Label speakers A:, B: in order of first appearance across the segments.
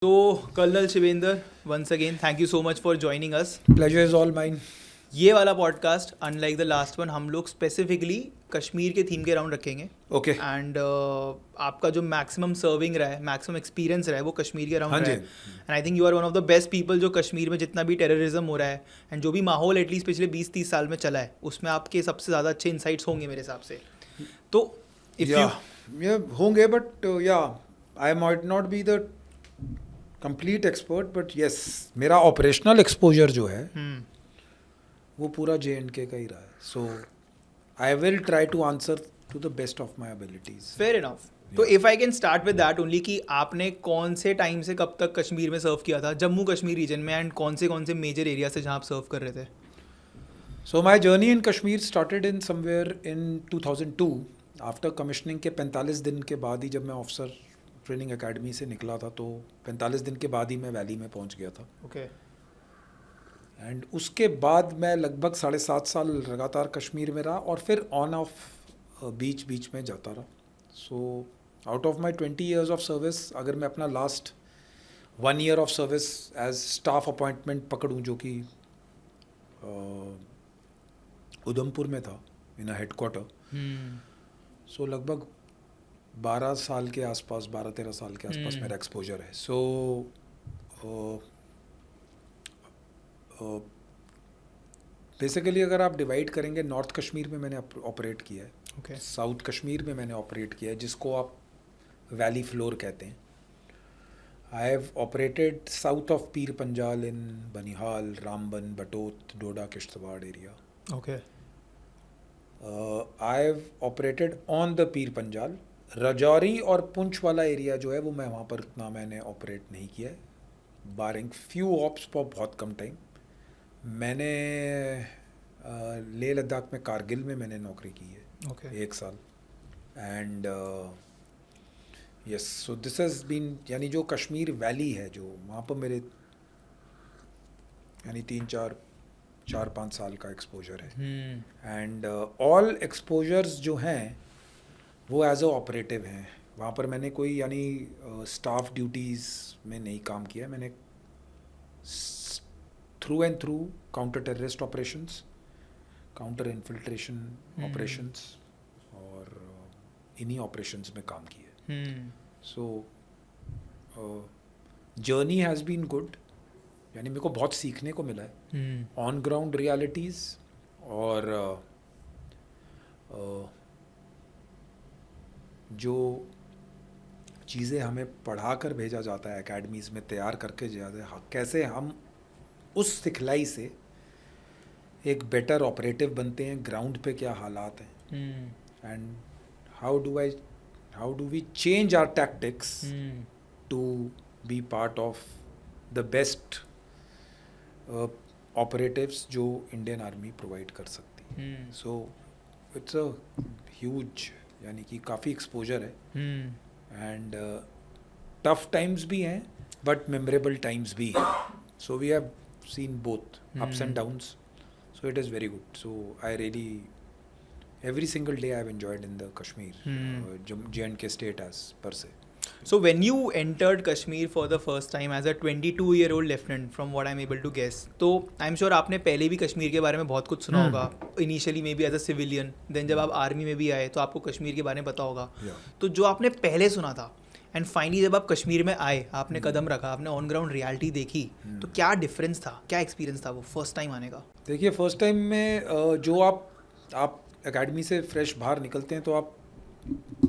A: So, Colonel Shivinder, once again, thank you so much for joining us.
B: Pleasure is all mine.
A: ये वाला podcast unlike the last one हम लोग specifically Kashmir के theme के round रखेंगे
B: okay
A: and आपका जो मैक्सिमम सर्विंग रहा है, मैक्सिमम एक्सपीरियंस रहा है, वो कश्मीर के राउंड
B: हाँ
A: रहा
B: जी।
A: है. And I think you are one of the best people जो कश्मीर में जितना भी टेररिज्म हो रहा है एंड जो भी माहौल एटलीस्ट पिछले 20-30 साल में चला है उसमें आपके सबसे ज़्यादा अच्छे इंसाइट्स होंगे मेरे हिसाब से. तो इफ
B: या
A: यू
B: ये होंगे but yeah I might not be the complete expert but yes मेरा ऑपरेशनल एक्सपोजर जो है वो पूरा J&K का ही रहा है. So I will try to answer to the best of my abilities.
A: Fair enough. तो if I can start with that only कि आपने कौन से टाइम से कब तक कश्मीर में सर्व किया था, जम्मू कश्मीर रीजन में, एंड कौन से मेजर एरिया से जहाँ आप सर्व कर रहे थे?
B: So my journey in Kashmir started in somewhere in 2002 after commissioning के 45 दिन के बाद ही. जब मैं ऑफिसर ट्रेनिंग एकेडमी से निकला था तो 45 दिन के बाद ही मैं वैली में पहुंच गया था.
A: ओके.
B: एंड उसके बाद मैं लगभग 7.5 साल लगातार कश्मीर में रहा और फिर ऑन ऑफ बीच में जाता रहा. So out of my 20 years of service अगर मैं अपना last 1 year of service as staff appointment पकड़ूं जो कि उधमपुर में था इन हेड क्वार्टर. सो लगभग 12 साल के आसपास, 12-13 साल के आसपास मेरा एक्सपोजर है. सो बेसिकली अगर आप डिवाइड करेंगे, नॉर्थ कश्मीर में मैंने ऑपरेट किया है,
A: ओके.
B: साउथ कश्मीर में मैंने ऑपरेट किया है जिसको आप वैली फ्लोर कहते हैं. I have operated south of Pir Panjal in Banihal, Ramban, Batote, Doda, Kishtwar area.
A: Okay.
B: I have operated on the Pir Panjal. Rajouri और पुंछ वाला एरिया जो है वो मैं वहाँ पर उतना मैंने ऑपरेट नहीं किया है, बारिंग फ्यू ऑप्स पर बहुत कम टाइम. मैंने लेह लद्दाख में कारगिल में मैंने नौकरी की है.
A: ओके.
B: 1 साल. And yes, so this has been, यानी जो कश्मीर वैली है जो वहाँ पर मेरे यानी 4-5 साल का एक्सपोजर है. एंड ऑल एक्सपोजर्स जो हैं वो एज अ ऑपरेटिव हैं. वहाँ पर मैंने कोई यानी स्टाफ ड्यूटीज़ में नहीं काम किया है. मैंने through and through counter terrorist operations, counter infiltration operations और इन्हीं ऑपरेशंस में काम किया है. So journey has been good, यानी मेरे को बहुत सीखने को मिला है ऑन ग्राउंड रियलिटीज़. और जो चीज़ें हमें पढ़ा कर भेजा जाता है, एकेडमीज़ में तैयार करके जाते हैं, कैसे हम उस सिखलाई से एक बेटर ऑपरेटिव बनते हैं, ग्राउंड पे क्या हालात हैं, and how do we change our tactics to be part of the best operatives जो इंडियन आर्मी प्रोवाइड कर सकती है. सो इट्स अ ह्यूज, यानी कि काफ़ी एक्सपोजर है. एंड टफ टाइम्स भी हैं बट मेमोरेबल टाइम्स भी हैं. So we have seen both ups and downs, so it is very good. So I really, every single day I've enjoyed in the Kashmir, J&K state as per se.
A: So when you entered Kashmir for the first time as a 22-year-old lieutenant, from what I'm able to guess, तो I'm sure आपने पहले भी कश्मीर के बारे में बहुत कुछ सुना होगा, initially maybe as a civilian, then जब आप आर्मी में भी आए तो आपको कश्मीर के बारे में पता होगा. तो जो आपने पहले सुना था एंड फाइनली जब आप कश्मीर में आए, आपने कदम रखा, आपने ऑन ग्राउंड रियलिटी देखी, तो क्या डिफरेंस था, क्या एक्सपीरियंस था वो फर्स्ट टाइम आने का?
B: देखिए, फर्स्ट टाइम में जो आप एकेडमी से फ्रेश बाहर निकलते हैं तो आप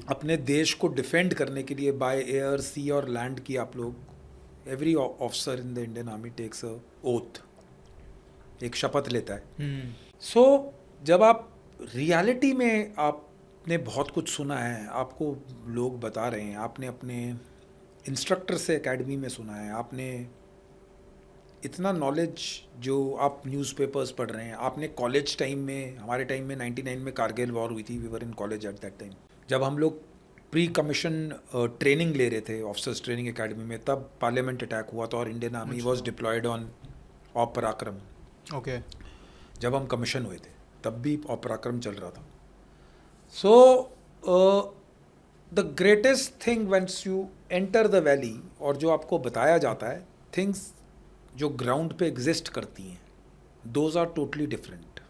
B: अपने देश को डिफेंड करने के लिए बाय एयर, सी और लैंड की आप लोग, every officer in the Indian Army takes a oath, एक शपथ लेता है. सो जब आप रियलिटी में आपने बहुत कुछ सुना है, आपको लोग बता रहे हैं, आपने अपने इंस्ट्रक्टर से एकेडमी में सुना है, आपने इतना नॉलेज जो आप न्यूज़पेपर्स पढ़ रहे हैं, आपने कॉलेज टाइम में, हमारे टाइम में 99 में कारगिल वॉर हुई थी, we were in college at that time, जब हम लोग प्री कमीशन ट्रेनिंग ले रहे थे ऑफिसर्स ट्रेनिंग एकेडमी में, तब पार्लियामेंट अटैक हुआ था और Indian army was diploid on op पराक्रम.
A: ओके.
B: जब हम कमीशन हुए थे तब भी ऑप पराक्रम चल रहा था. So the greatest thing once you enter the valley और जो आपको बताया जाता है, थिंग्स जो ग्राउंड पे एग्जिस्ट करती हैं, those are totally different.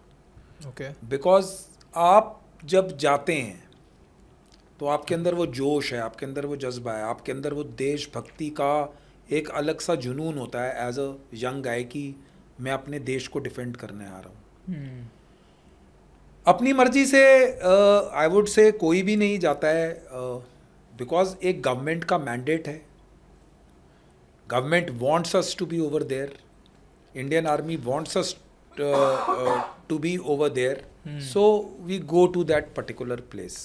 A: Okay.
B: Because आप जब जाते हैं तो आपके अंदर वो जोश है, आपके अंदर वो जज्बा है, आपके अंदर वो देशभक्ति का एक अलग सा जुनून होता है एज अ यंग गाय कि मैं अपने देश को डिफेंड करने आ रहा हूँ. अपनी मर्जी से आई वुड से कोई भी नहीं जाता है, बिकॉज एक गवर्नमेंट का मैंडेट है. Government wants us to be over there. Indian army wants us to be over there. So we go to that particular place.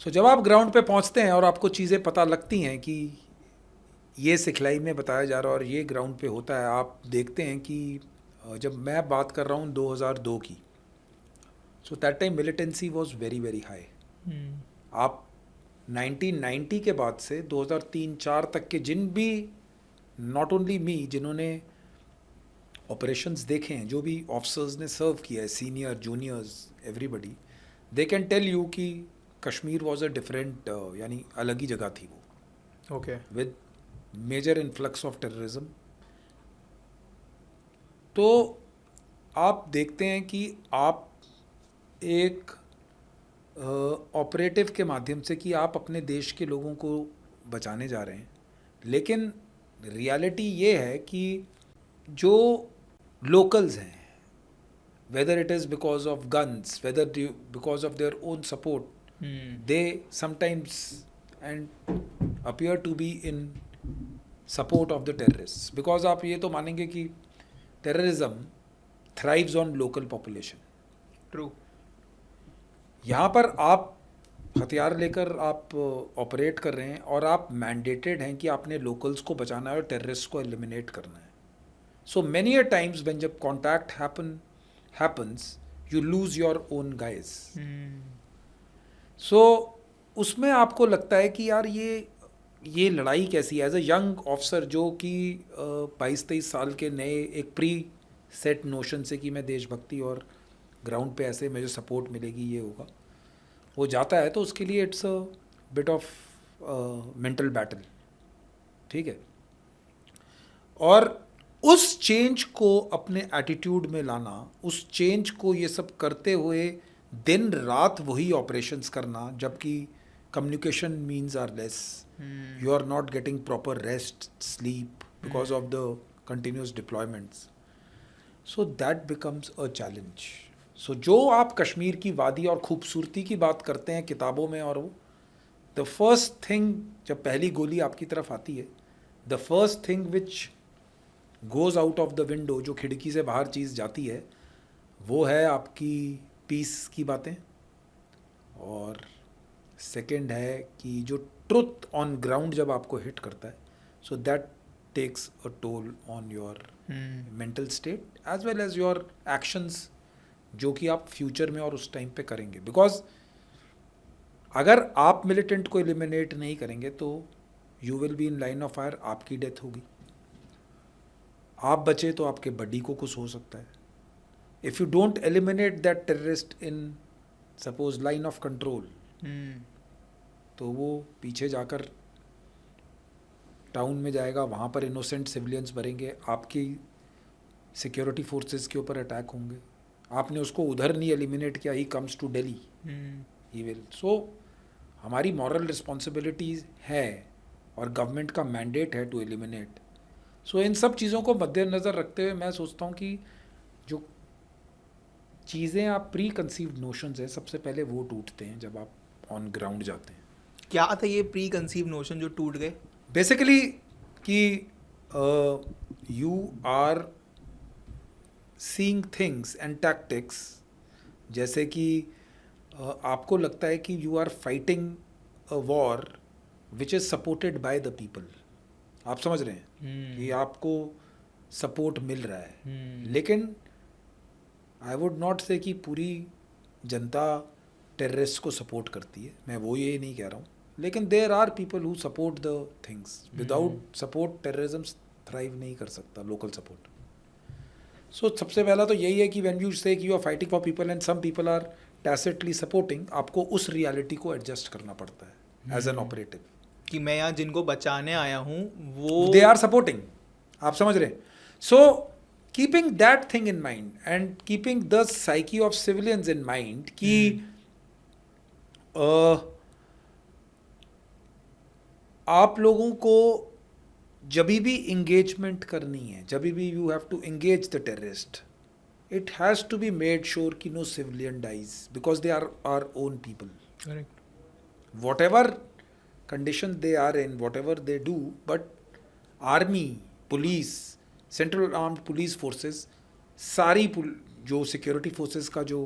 B: So जब आप ग्राउंड पे पहुंचते हैं और आपको चीज़ें पता लगती हैं कि ये सिखलाई में बताया जा रहा है और ये ग्राउंड पे होता है, आप देखते हैं कि जब मैं बात कर रहा हूँ 2002 की, so that time militancy was very very high. आप 1990 के बाद से 2003-4 तक के जिन भी, नॉट ओनली मी, जिन्होंने ऑपरेशंस देखे हैं, जो भी ऑफिसर्स ने सर्व किया है, senior juniors everybody, they can tell you कि कश्मीर वाज अ डिफरेंट, यानी अलग ही जगह थी वो.
A: Okay.
B: With major influx of terrorism. तो आप देखते हैं कि आप एक ऑपरेटिव के माध्यम से कि आप अपने देश के लोगों को बचाने जा रहे हैं, लेकिन रियलिटी ये है कि जो लोकल्स हैं, whether it is because of guns, whether because of their own support, they sometimes and appear to be in support of the terrorists. Because आप ये तो मानेंगे कि terrorism thrives on local population.
A: True.
B: यहाँ पर आप हथियार लेकर आप ऑपरेट कर रहे हैं और आप मैंडेटेड हैं कि आपने लोकल्स को बचाना है और टेररिस्ट को एलिमिनेट करना है. So many a times when जब contact happens you lose your own guys. So उसमें आपको लगता है कि यार ये लड़ाई कैसी है. एज अ यंग ऑफिसर जो कि 22-23 साल के नए एक प्री सेट नोशन से कि मैं देशभक्ति और ग्राउंड पे ऐसे मुझे सपोर्ट मिलेगी, ये होगा, वो जाता है तो उसके लिए it's a bit of mental battle. ठीक है. और उस चेंज को अपने एटीट्यूड में लाना, उस चेंज को ये सब करते हुए दिन रात वही ऑपरेशंस करना, जबकि communication means are less, you are not getting proper rest, sleep because of the continuous deployments. So that becomes a challenge. So जो आप कश्मीर की वादी और खूबसूरती की बात करते हैं किताबों में, और वो द फर्स्ट थिंग, जब पहली गोली आपकी तरफ आती है, the first thing which goes out of the window, जो खिड़की से बाहर चीज़ जाती है, वो है आपकी पीस की बातें. और सेकंड है कि जो ट्रुथ ऑन ग्राउंड जब आपको हिट करता है, so that takes a toll on your mental state as well as your actions, जो कि आप फ्यूचर में और उस टाइम पे करेंगे. बिकॉज अगर आप मिलिटेंट को एलिमिनेट नहीं करेंगे तो you will be in line of fire, आपकी डेथ होगी. आप बचे तो आपके बडी को कुछ हो सकता है. If you don't eliminate that terrorist in suppose line of control, तो वो पीछे जाकर टाउन में जाएगा, वहाँ पर इनोसेंट सिविलियंस मरेंगे, आपकी सिक्योरिटी फोर्सेस के ऊपर अटैक होंगे. आपने उसको उधर नहीं एलिमिनेट किया, he comes to Delhi, he will. So हमारी मॉरल रिस्पॉन्सिबिलिटीज है और गवर्नमेंट का मैंडेट है टू एलिमिनेट. सो इन सब चीज़ों को मद्देनज़र रखते हुए मैं सोचता हूँ कि जो चीज़ें आप प्री कंसीव्ड नोशंस हैं, सबसे पहले वो टूटते हैं जब आप ऑन ग्राउंड जाते हैं.
A: क्या था ये प्री कंसीव नोशन जो टूट गए?
B: बेसिकली कि you are seeing things and tactics, जैसे कि आपको लगता है कि you are fighting a war which is supported by the people. आप समझ रहे हैं कि आपको सपोर्ट मिल रहा है, लेकिन आई वुड नॉट से कि पूरी जनता टेररिस्ट को सपोर्ट करती है, मैं वो ये नहीं कह रहा हूँ, लेकिन there are people who support the things. Without support terrorism thrive नहीं कर सकता, लोकल सपोर्ट. सो सबसे पहला तो यही है कि व्हेन यू से कि you are fighting for people and some people are tacitly supporting, आपको उस रियलिटी को एडजस्ट करना पड़ता है एज एन ऑपरेटिव.
A: कि मैं यहाँ जिनको बचाने आया हूँ वो
B: दे आर सपोर्टिंग, आप समझ रहे हैं. So keeping that thing in mind and keeping the psyche of civilians in mind कि आप लोगों को जब भी इंगेजमेंट करनी है, जब भी you have to engage the terrorist, it has to be made sure कि no civilian dies because they are our own people.
A: Correct.
B: Whatever condition they are in, whatever they do, but army, police, central armed police forces, सारी जो security forces का जो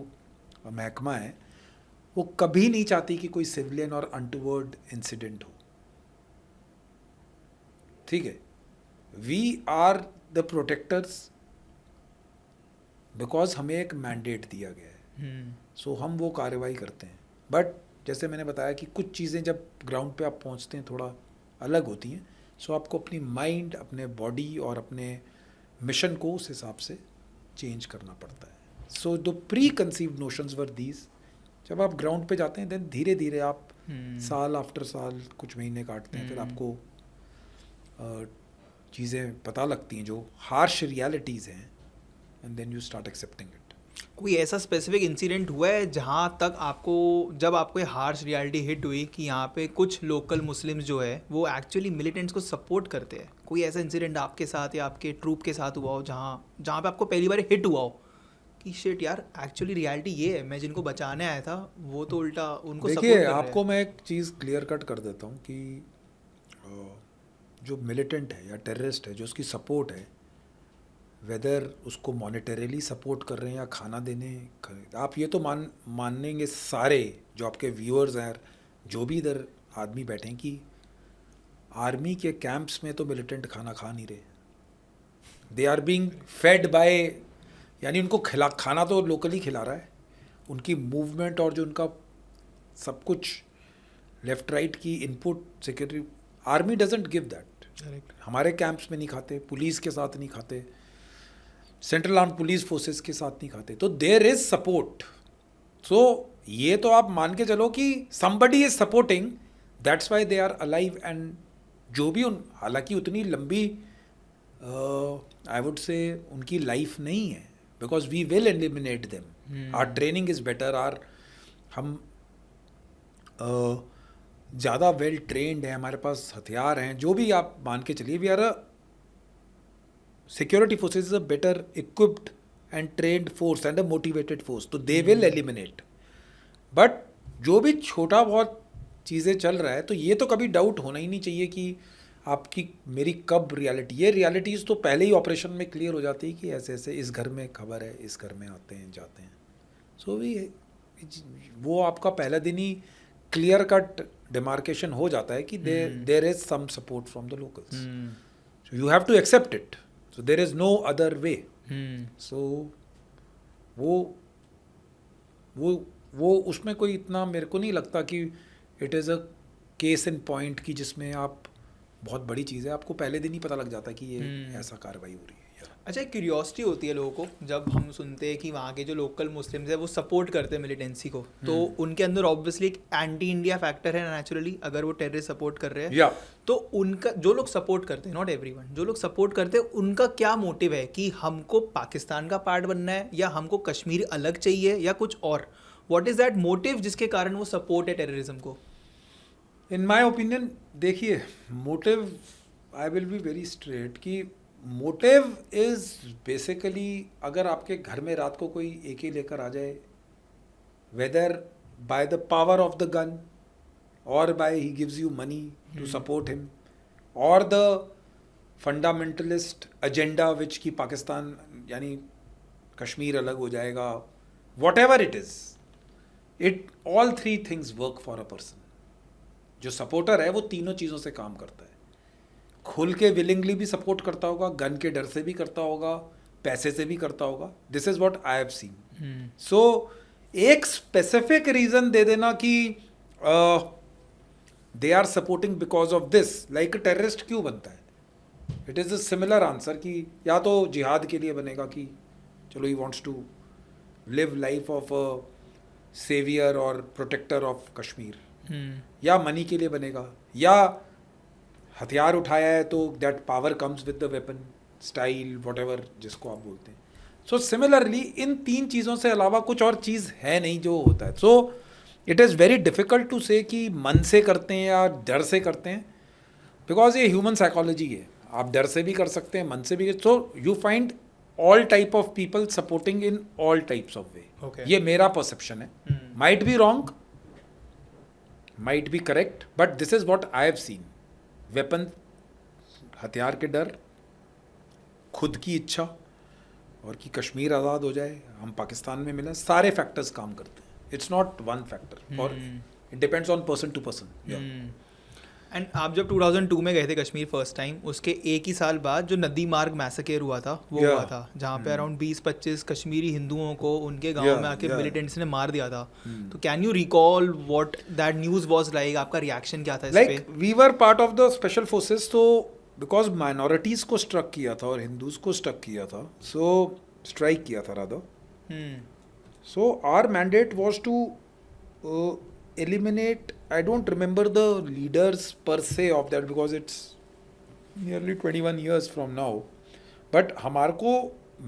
B: महकमा है, वो कभी नहीं चाहती कि कोई civilian और untoward incident हो. ठीक है? We are the protectors because हमें एक मैंडेट दिया गया है. सो हम वो कार्रवाई करते हैं. बट जैसे मैंने बताया कि कुछ चीज़ें जब ग्राउंड पे आप पहुंचते हैं थोड़ा अलग होती हैं. सो आपको अपनी माइंड, अपने बॉडी और अपने मिशन को उस हिसाब से चेंज करना पड़ता है. So the pre conceived notions were these. जब आप ग्राउंड पे जाते हैं देन धीरे धीरे आप साल आफ्टर साल कुछ महीने काटते हैं, फिर आपको चीज़ें पता लगती हैं जो हार्श रियलिटीज़ हैं, and then you start accepting it.
A: कोई ऐसा स्पेसिफिक इंसिडेंट हुआ है जहाँ तक आपको, जब आपको ये हार्श रियलिटी हिट हुई कि यहाँ पे कुछ लोकल मुस्लिम्स जो है वो एक्चुअली मिलिटेंट्स को सपोर्ट करते हैं? कोई ऐसा इंसिडेंट आपके साथ या आपके ट्रूप के साथ हुआ हो जहाँ पे आपको पहली बार हिट हुआ हो कि शिट यार एक्चुअली रियलिटी ये है, मैं जिनको बचाने आया था वो तो उल्टा उनको सपोर्ट कर रहे हैं?
B: देखिए, आपको मैं एक चीज़ क्लियर कट कर देता हूँ कि जो मिलिटेंट है या टेररिस्ट है, जो उसकी सपोर्ट है, वेदर उसको मॉनेटरीली सपोर्ट कर रहे हैं या खाना देने, आप ये तो मानेंगे सारे जो आपके व्यूअर्स हैं, जो भी इधर आदमी बैठे हैं, कि आर्मी के कैंप्स में तो मिलिटेंट खाना खा नहीं रहे. They are being fed by, यानी उनको खाना तो लोकली खिला रहा है. उनकी मूवमेंट और जो उनका सब कुछ लेफ्ट राइट की input security, army doesn't give that. हमारे कैंप्स में नहीं खाते, पुलिस के साथ नहीं खाते, सेंट्रल आर्म पुलिस फोर्सेस के साथ नहीं खाते. तो देयर इज सपोर्ट. सो ये तो आप मान के चलो कि somebody is supporting, that's why they are alive. And जो भी हालांकि उतनी लंबी आई वुड से उनकी लाइफ नहीं है, because we will eliminate them. Our training is better, हम ज़्यादा वेल ट्रेंड है, हमारे पास हथियार हैं, जो भी आप मान के चलिए, we are a security forces is a better equipped and trained force and a motivated force, तो they will eliminate. but जो भी छोटा बहुत चीज़ें चल रहा है, तो ये तो कभी डाउट होना ही नहीं चाहिए कि आपकी मेरी कब रियलिटी, ये रियलिटीज़ तो पहले ही ऑपरेशन में क्लियर हो जाती है कि ऐसे ऐसे इस घर में खबर है, इस घर में आते हैं जाते हैं. सो वो आपका पहला दिन ही क्लियर कट डिमार्केशन हो जाता है कि there is some support from the locals. So you have to accept it. So there is no other way. So वो उसमें कोई इतना मेरे को नहीं लगता कि it is a case in point कि जिसमें आप बहुत बड़ी चीज़ है, आपको पहले दिन ही पता लग जाता कि ये ऐसा कार्रवाई हो रही है.
A: अच्छा, एक क्यूरियोसिटी होती है लोगों को जब हम सुनते हैं कि वहाँ के जो लोकल मुस्लिम्स हैं वो सपोर्ट करते हैं मिलिटेंसी को, तो उनके अंदर ऑब्वियसली एक एंटी इंडिया फैक्टर है नेचुरली, अगर वो टेररिस्ट सपोर्ट कर रहे हैं. तो उनका जो लोग सपोर्ट करते हैं, नॉट एवरीवन, जो लोग सपोर्ट करते हैं उनका क्या मोटिव है कि हमको पाकिस्तान का पार्ट बनना है या हमको कश्मीर अलग चाहिए या कुछ और? व्हाट इज दैट मोटिव जिसके कारण वो सपोर्ट है टेररिज्म को?
B: इन माई ओपिनियन, देखिए, motive I will be very straight कि मोटिव इज बेसिकली, अगर आपके घर में रात को कोई AK लेकर आ जाए, whether by the power of the gun और by he gives you money to support him, और द फंडामेंटलिस्ट एजेंडा विच की पाकिस्तान यानी कश्मीर अलग हो जाएगा, whatever it is, it all three things work for a person. जो supporter है वो तीनों चीज़ों से काम करता है. खुल के विलिंगली भी सपोर्ट करता होगा, गन के डर से भी करता होगा, पैसे से भी करता होगा. This is what I have seen. So एक स्पेसिफिक रीजन दे देना कि they are supporting because of this, like terrorist क्यों बनता है, it is a similar answer कि या तो जिहाद के लिए बनेगा कि चलो he wants to live life of a saviour और प्रोटेक्टर ऑफ कश्मीर, या मनी के लिए बनेगा, या हथियार उठाया है तो that power comes with the weapon style what जिसको आप बोलते हैं. सो सिमिलरली इन 3 चीज़ों से अलावा कुछ और चीज़ है नहीं जो होता है. So it is very difficult to say कि मन से करते हैं या डर से करते हैं, बिकॉज ये ह्यूमन साइकोलॉजी है. आप डर से भी कर सकते हैं, मन से भी. So you find all type of people supporting in all types of way.
A: Okay.
B: ये मेरा परसेप्शन है. Might be wrong, might be correct, but this is what I have scene. Weapon, हथियार के डर, खुद की इच्छा और कि कश्मीर आज़ाद हो जाए, हम पाकिस्तान में मिलें, सारे फैक्टर्स काम करते हैं. इट्स नॉट वन फैक्टर और it depends on person to person.
A: And आप जब 2002 में गए थे कश्मीर फर्स्ट टाइम, उसके एक ही साल बाद जो नदी मार्ग मैसेकेर हुआ था वो
B: Yeah.
A: हुआ था, जहाँ पे अराउंड 20-25 कश्मीरी हिंदुओं को उनके गांव में आके मिलिटेंट्स ने मार दिया था. तो can you recall what that news was like? आपका रिएक्शन क्या था इस पे?
B: Like we were part of the special forces, तो बिकॉज माइनॉरिटीज़ को स्ट्रक किया था और हिंदूज को स्ट्रक किया था, सो स्ट्राइक किया था rather. So our mandate was to eliminate, I don't remember the leaders per se of that because it's nearly 21 years from now, but हमारे को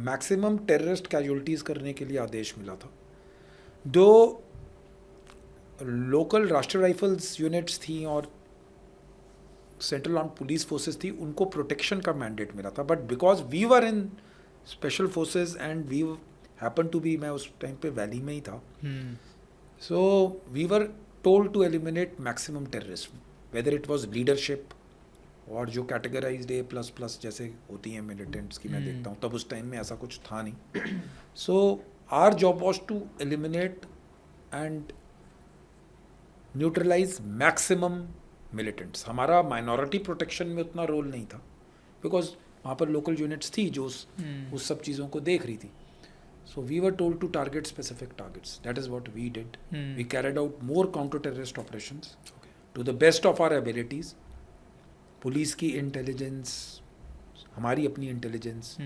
B: maximum terrorist casualties करने के लिए आदेश मिला था. जो लोकल राष्ट्रीय राइफल्स यूनिट्स थी और सेंट्रल आर्म पुलिस फोर्सेस थी, उनको प्रोटेक्शन का मैंडेट मिला था. But because we were in special forces and we happen to be, मैं उस टाइम पे वैली में ही था, so we were told to eliminate maximum terrorism, whether it was leadership और जो कैटेगराइज्ड A++ जैसे होती हैं मिलिटेंट्स की, मैं देखता हूँ, तब उस टाइम में ऐसा कुछ था नहीं. So our job was to eliminate and neutralise maximum militants. हमारा माइनॉरिटी प्रोटेक्शन में उतना रोल नहीं था बिकॉज वहाँ पर लोकल यूनिट्स थी जो उस सब चीज़ों को देख रही थी. So we were told to target specific targets. That is what we did. We carried out more counter terrorist operations to the best of our abilities. Police की इंटेलिजेंस, हमारी अपनी intelligence.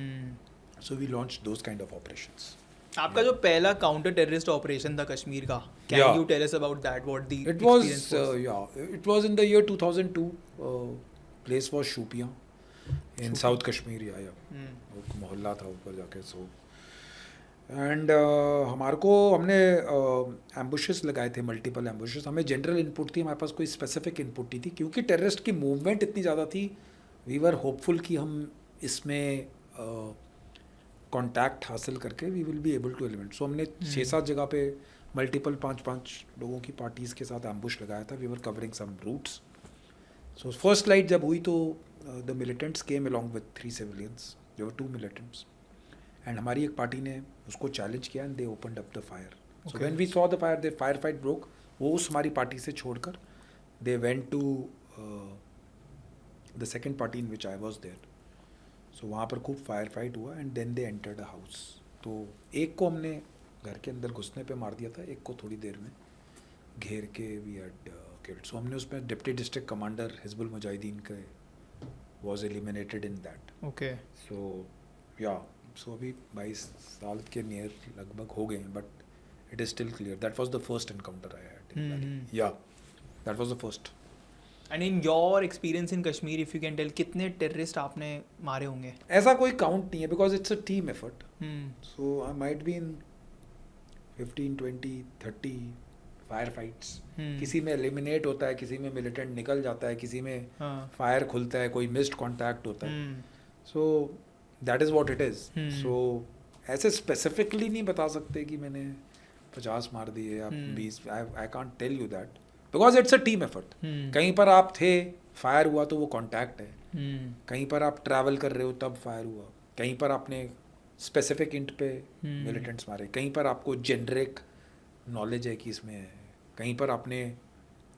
B: So we launch those kind of operations.
A: आपका जो पहला counter terrorist operation था कश्मीर का, can you tell us about that? What the
B: It was it was in the year 2002. Place was Shupia in South Kashmir. Yeah. एक मोहल्ला था ऊपर जाके. सो एंड हमारे को हमने एम्बुशेस लगाए थे, मल्टीपल एम्बुशेस. हमें जनरल इनपुट थी, हमारे पास कोई स्पेसिफिक इनपुट नहीं थी क्योंकि टेररिस्ट की मूवमेंट इतनी ज़्यादा थी. वी वर होपफुल कि हम इसमें कॉन्टैक्ट हासिल करके we will be able to eliminate. So हमने 6-7 जगह पे मल्टीपल 5-5 लोगों की पार्टीज़ के साथ एम्बुश लगाया था. We were covering some routes. So first light जब हुई तो the militants came along with 3 civilians. There were 2 militants and हमारी एक पार्टी ने उसको चैलेंज किया and they opened up the fire. So when we saw the fire, the fire fight broke. वो उस हमारी पार्टी से छोड़कर they went to the second party in which I was there. So वहाँ पर खूब फायर फाइट हुआ and then they entered a house. तो एक को हमने घर के अंदर घुसने पे मार दिया था, एक को थोड़ी देर में घेर के वी हैड किल्ड. सो हमने उसमें deputy district commander Hizbul Mujahideen के was eliminated in that.
A: Okay.
B: So yeah, so अभी 22 साल के नियर लगभग हो गए हैं, but it is still clear that was the first encounter I had. Yeah, that was the first.
A: And in your experience in Kashmir, if you can tell, कितने terrorist आपने मारे होंगे?
B: ऐसा कोई काउंट नहीं है because it's a team effort. So I might be in 15, 20, 30 fire fights. किसी में एलिमिनेट होता है, किसी में मिलिटेंट निकल जाता है, किसी में फायर खुलता है, कोई मिस्ड कॉन्टैक्ट होता है. So that is what it is. So ऐसे स्पेसिफिकली नहीं बता सकते कि मैंने 50 मार दिए या 20. I can't tell you that because it's a team effort. कहीं पर आप थे, फायर हुआ तो वो कॉन्टैक्ट है. कहीं पर आप ट्रैवल कर रहे हो तब फायर हुआ. कहीं पर आपने स्पेसिफिक इंट पे मिलिटेंट्स मारे. कहीं पर आपको जेनरिक नॉलेज है कि इसमें है. कहीं पर आपने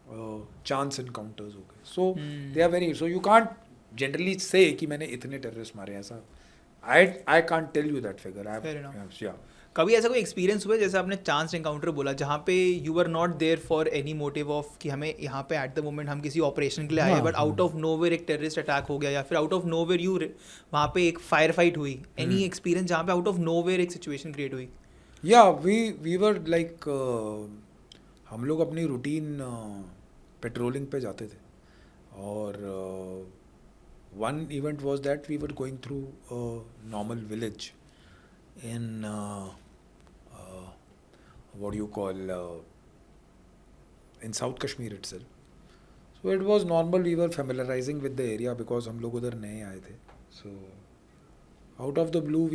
B: चांस एनकाउंटर्स हो गए. So they are very, so you can't generally say कि मैंने इतने टेररिस्ट मारे. ऐसा I can't tell you that figure.
A: कभी ऐसा कोई एक्सपीरियंस हुआ है, जैसे आपने चांस एनकाउंटर बोला, जहाँ पे you are not there for any motive of कि हमें यहाँ पे एट द मोमेंट हम किसी ऑपरेशन के लिए आए, बट आउट ऑफ नोवेयर एक टेररिस्ट अटैक हो गया, या फिर आउट ऑफ नोवेयर यू वहाँ पे एक फायर फाइट हुई? एनी एक्सपीरियंस जहाँ पे आउट ऑफ नोवेयर एक सिचुएशन क्रिएट हुई?
B: या, वी वर लाइक, हम लोग अपनी रूटीन पेट्रोलिंग पे जाते थे और one event was that we were going through a normal village in what do you call in South Kashmir itself. So it was normal. We were familiarizing with the area because हम लोग उधर नए आए थे. So out of the blue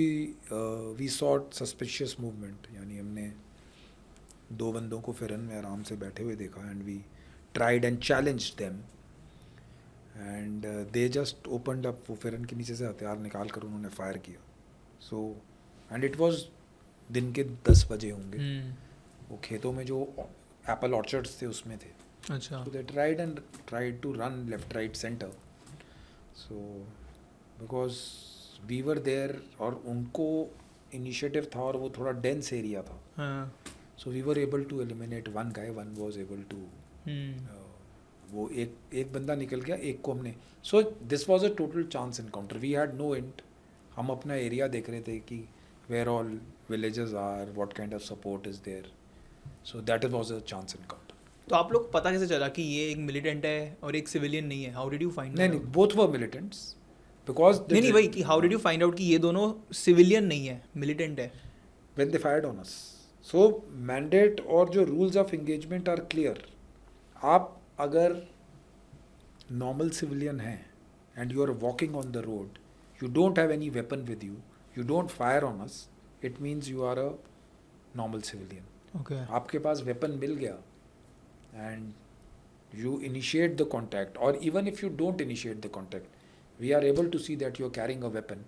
B: we saw suspicious movement. यानी हमने दो बंदों को फिरन में आराम से बैठे हुए देखा and we tried and challenged them. And they just opened up. वो फिरन के नीचे से हथियार निकाल कर उन्होंने फायर किया. सो एंड इट वाज दिन के 10 बजे होंगे. वो खेतों में जो एप्पल ऑर्चर्ड्स थे उसमें थे.
A: अच्छा.
B: So they tried to run left right centre. So because we were there और उनको इनिशिएटिव था और वो थोड़ा डेंस एरिया था. So we were able to eliminate one guy. One was able to वो एक बंदा निकल गया. एक को हमने. So this was a total chance encounter. We had no int. हम अपना एरिया देख रहे थे कि where all villages are, what kind of support is there. So that was a chance encounter.
A: तो आप लोग पता कैसे चला कि ये एक मिलिटेंट है और एक सिविलियन नहीं है? How did you find?
B: नहीं, बोथ वर मिलिटेंट्स. बिकॉज
A: नहीं वही कि how did you find out कि ये दोनों सिविलियन नहीं है, मिलिटेंट है?
B: When they fired on us. So mandate और जो rules of engagement are clear. आप अगर नॉर्मल सिविलियन हैं and you are walking on the road, you don't have any weapon with you, you don't fire on us, it means you are a normal civilian.
A: Okay.
B: आपके पास weapon मिल गया and you initiate the contact, और even if you don't initiate the contact, we are able to see that you are carrying a weapon.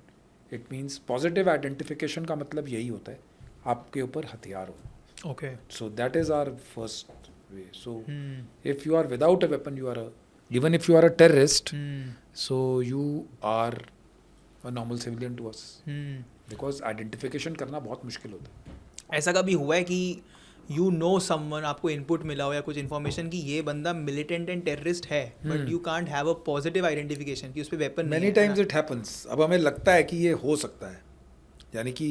B: It means positive identification का मतलब यही होता है आपके ऊपर हथियार हो.
A: Okay.
B: So that is our first way. So if you are without a weapon, you are even if you are a terrorist, so you are a normal civilian to us. Because identification करना बहुत मुश्किल होता है.
A: ऐसा कभी हुआ है कि यू नो समवन, आपको इनपुट मिला हो या कुछ इन्फॉर्मेशन कि ये बंदा मिलिटेंट एंड टेररिस्ट है, but you can't have a positive identification कि उस पे वेपन नहीं है?
B: Many times it happens. अब हमें लगता है कि ये हो सकता है, यानी कि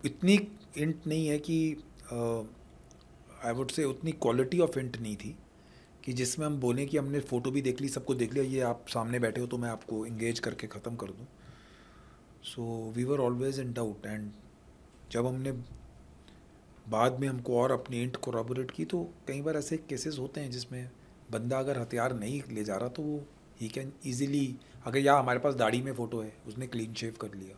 B: इतनी इंट नहीं है कि आई वुड से उतनी क्वालिटी ऑफ इंट नहीं थी कि जिसमें हम बोलें कि हमने फ़ोटो भी देख ली, सब कुछ देख लिया, ये आप सामने बैठे हो तो मैं आपको इंगेज करके ख़त्म कर दूँ. So we were always in doubt. And जब हमने बाद में हमको और अपनी इंट कोराबोरेट की, तो कई बार ऐसे केसेस होते हैं जिसमें बंदा अगर हथियार नहीं ले जा रहा तो वो ही कैन ईजिली, अगर या हमारे पास दाढ़ी में फ़ोटो है, उसने क्लीन शेव कर लिया,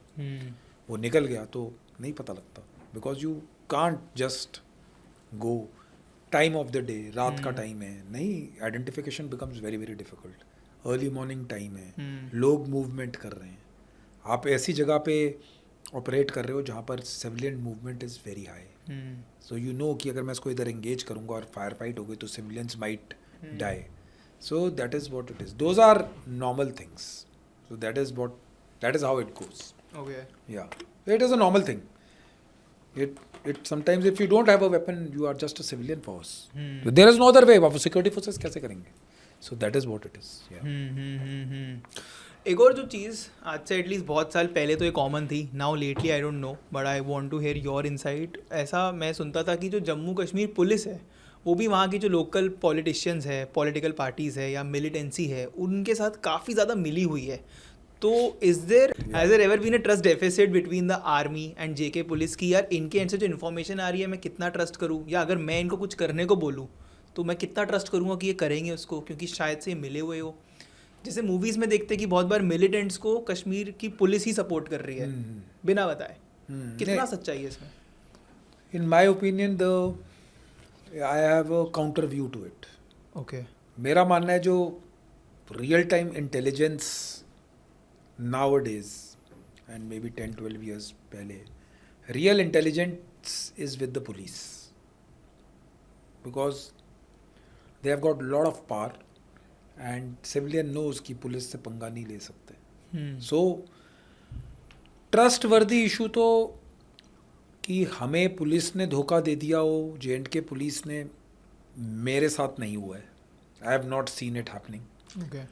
B: वो निकल गया, तो नहीं पता लगता. Because you can't just go time of the day, रात का टाइम है, नहीं, identification becomes very very difficult. Early morning time है, लोग मूवमेंट कर रहे हैं, आप ऐसी जगह पे ऑपरेट कर रहे हो जहाँ पर civilian movement is very high. So you know कि अगर मैं इसको इधर एंगेज करूँगा और फायर फाइट हो गई तो civilians might die. So that is what it is. Those are normal things. So that is how it goes.
A: Okay.
B: Yeah it is a normal thing. It sometimes if you don't have a weapon, you are just a civilian force. So there is no other way. आप security forces कैसे करेंगे? So that is what it is. Yeah.
A: एक और जो चीज़ आज से at least बहुत साल पहले तो ये कॉमन थी, now lately I don't know, but I want to hear your insight. ऐसा मैं सुनता था कि जो जम्मू कश्मीर पुलिस है वो भी वहाँ की जो लोकल पॉलिटिशियंस है, पॉलिटिकल पार्टीज़ है या मिलिटेंसी है, उनके साथ काफ़ी ज़्यादा मिली हुई है. तो has there ever been a trust deficit between the army and J K police की यार इनके एंड से जो इन्फॉर्मेशन आ रही है मैं कितना ट्रस्ट करूँ, या अगर मैं इनको कुछ करने को बोलूँ तो मैं कितना ट्रस्ट करूँगा कि ये करेंगे उसको, क्योंकि शायद से मिले हुए हो. जैसे मूवीज़ में देखते कि बहुत बार मिलिटेंट्स को कश्मीर की पुलिस ही सपोर्ट कर रही है बिना बताए. कितना सच्चाई है इसमें?
B: In my opinion, I have a counter view to it.
A: Okay.
B: मेरा मानना है जो real time intelligence nowadays and maybe 10-12 years पहले, real intelligence is with the police because they have got a lot of power and civilian knows कि police से पंगा नहीं ले सकते. So trustworthy issue तो कि हमें पुलिस ने धोखा दे दिया हो, J&K पुलिस ने, मेरे साथ नहीं हुआ है. I have not seen it happening.
A: Okay.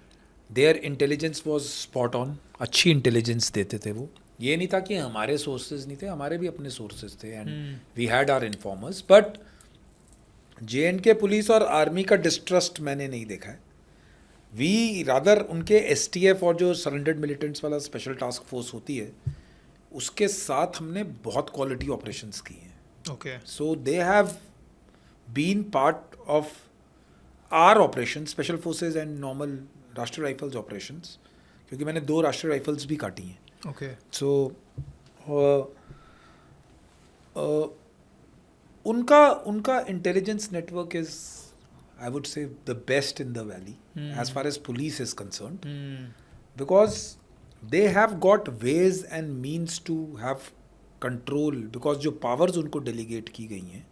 B: Their intelligence was spot on. अच्छी इंटेलिजेंस देते थे वो. ये नहीं था कि हमारे सोर्सेज नहीं थे, हमारे भी अपने सोर्सेज थे and we had our informers. But J&K police और आर्मी का डिस्ट्रस्ट मैंने नहीं देखा है. वी रादर उनके STF और जो सरेंडर्ड मिलिटेंट्स वाला स्पेशल टास्क फोर्स होती है उसके साथ हमने बहुत क्वालिटी ऑपरेशंस की हैं.
A: Okay.
B: So they have been part of our operation special forces and normal Rashtriya Rifles operations, क्योंकि मैंने 2 राष्ट्रीय राइफल्स भी काटी हैं.
A: ओके.
B: सो उनका intelligence network is I would say the best in the valley as far as police is concerned, because they have got ways and means to have control, because जो powers उनको delegate की गई हैं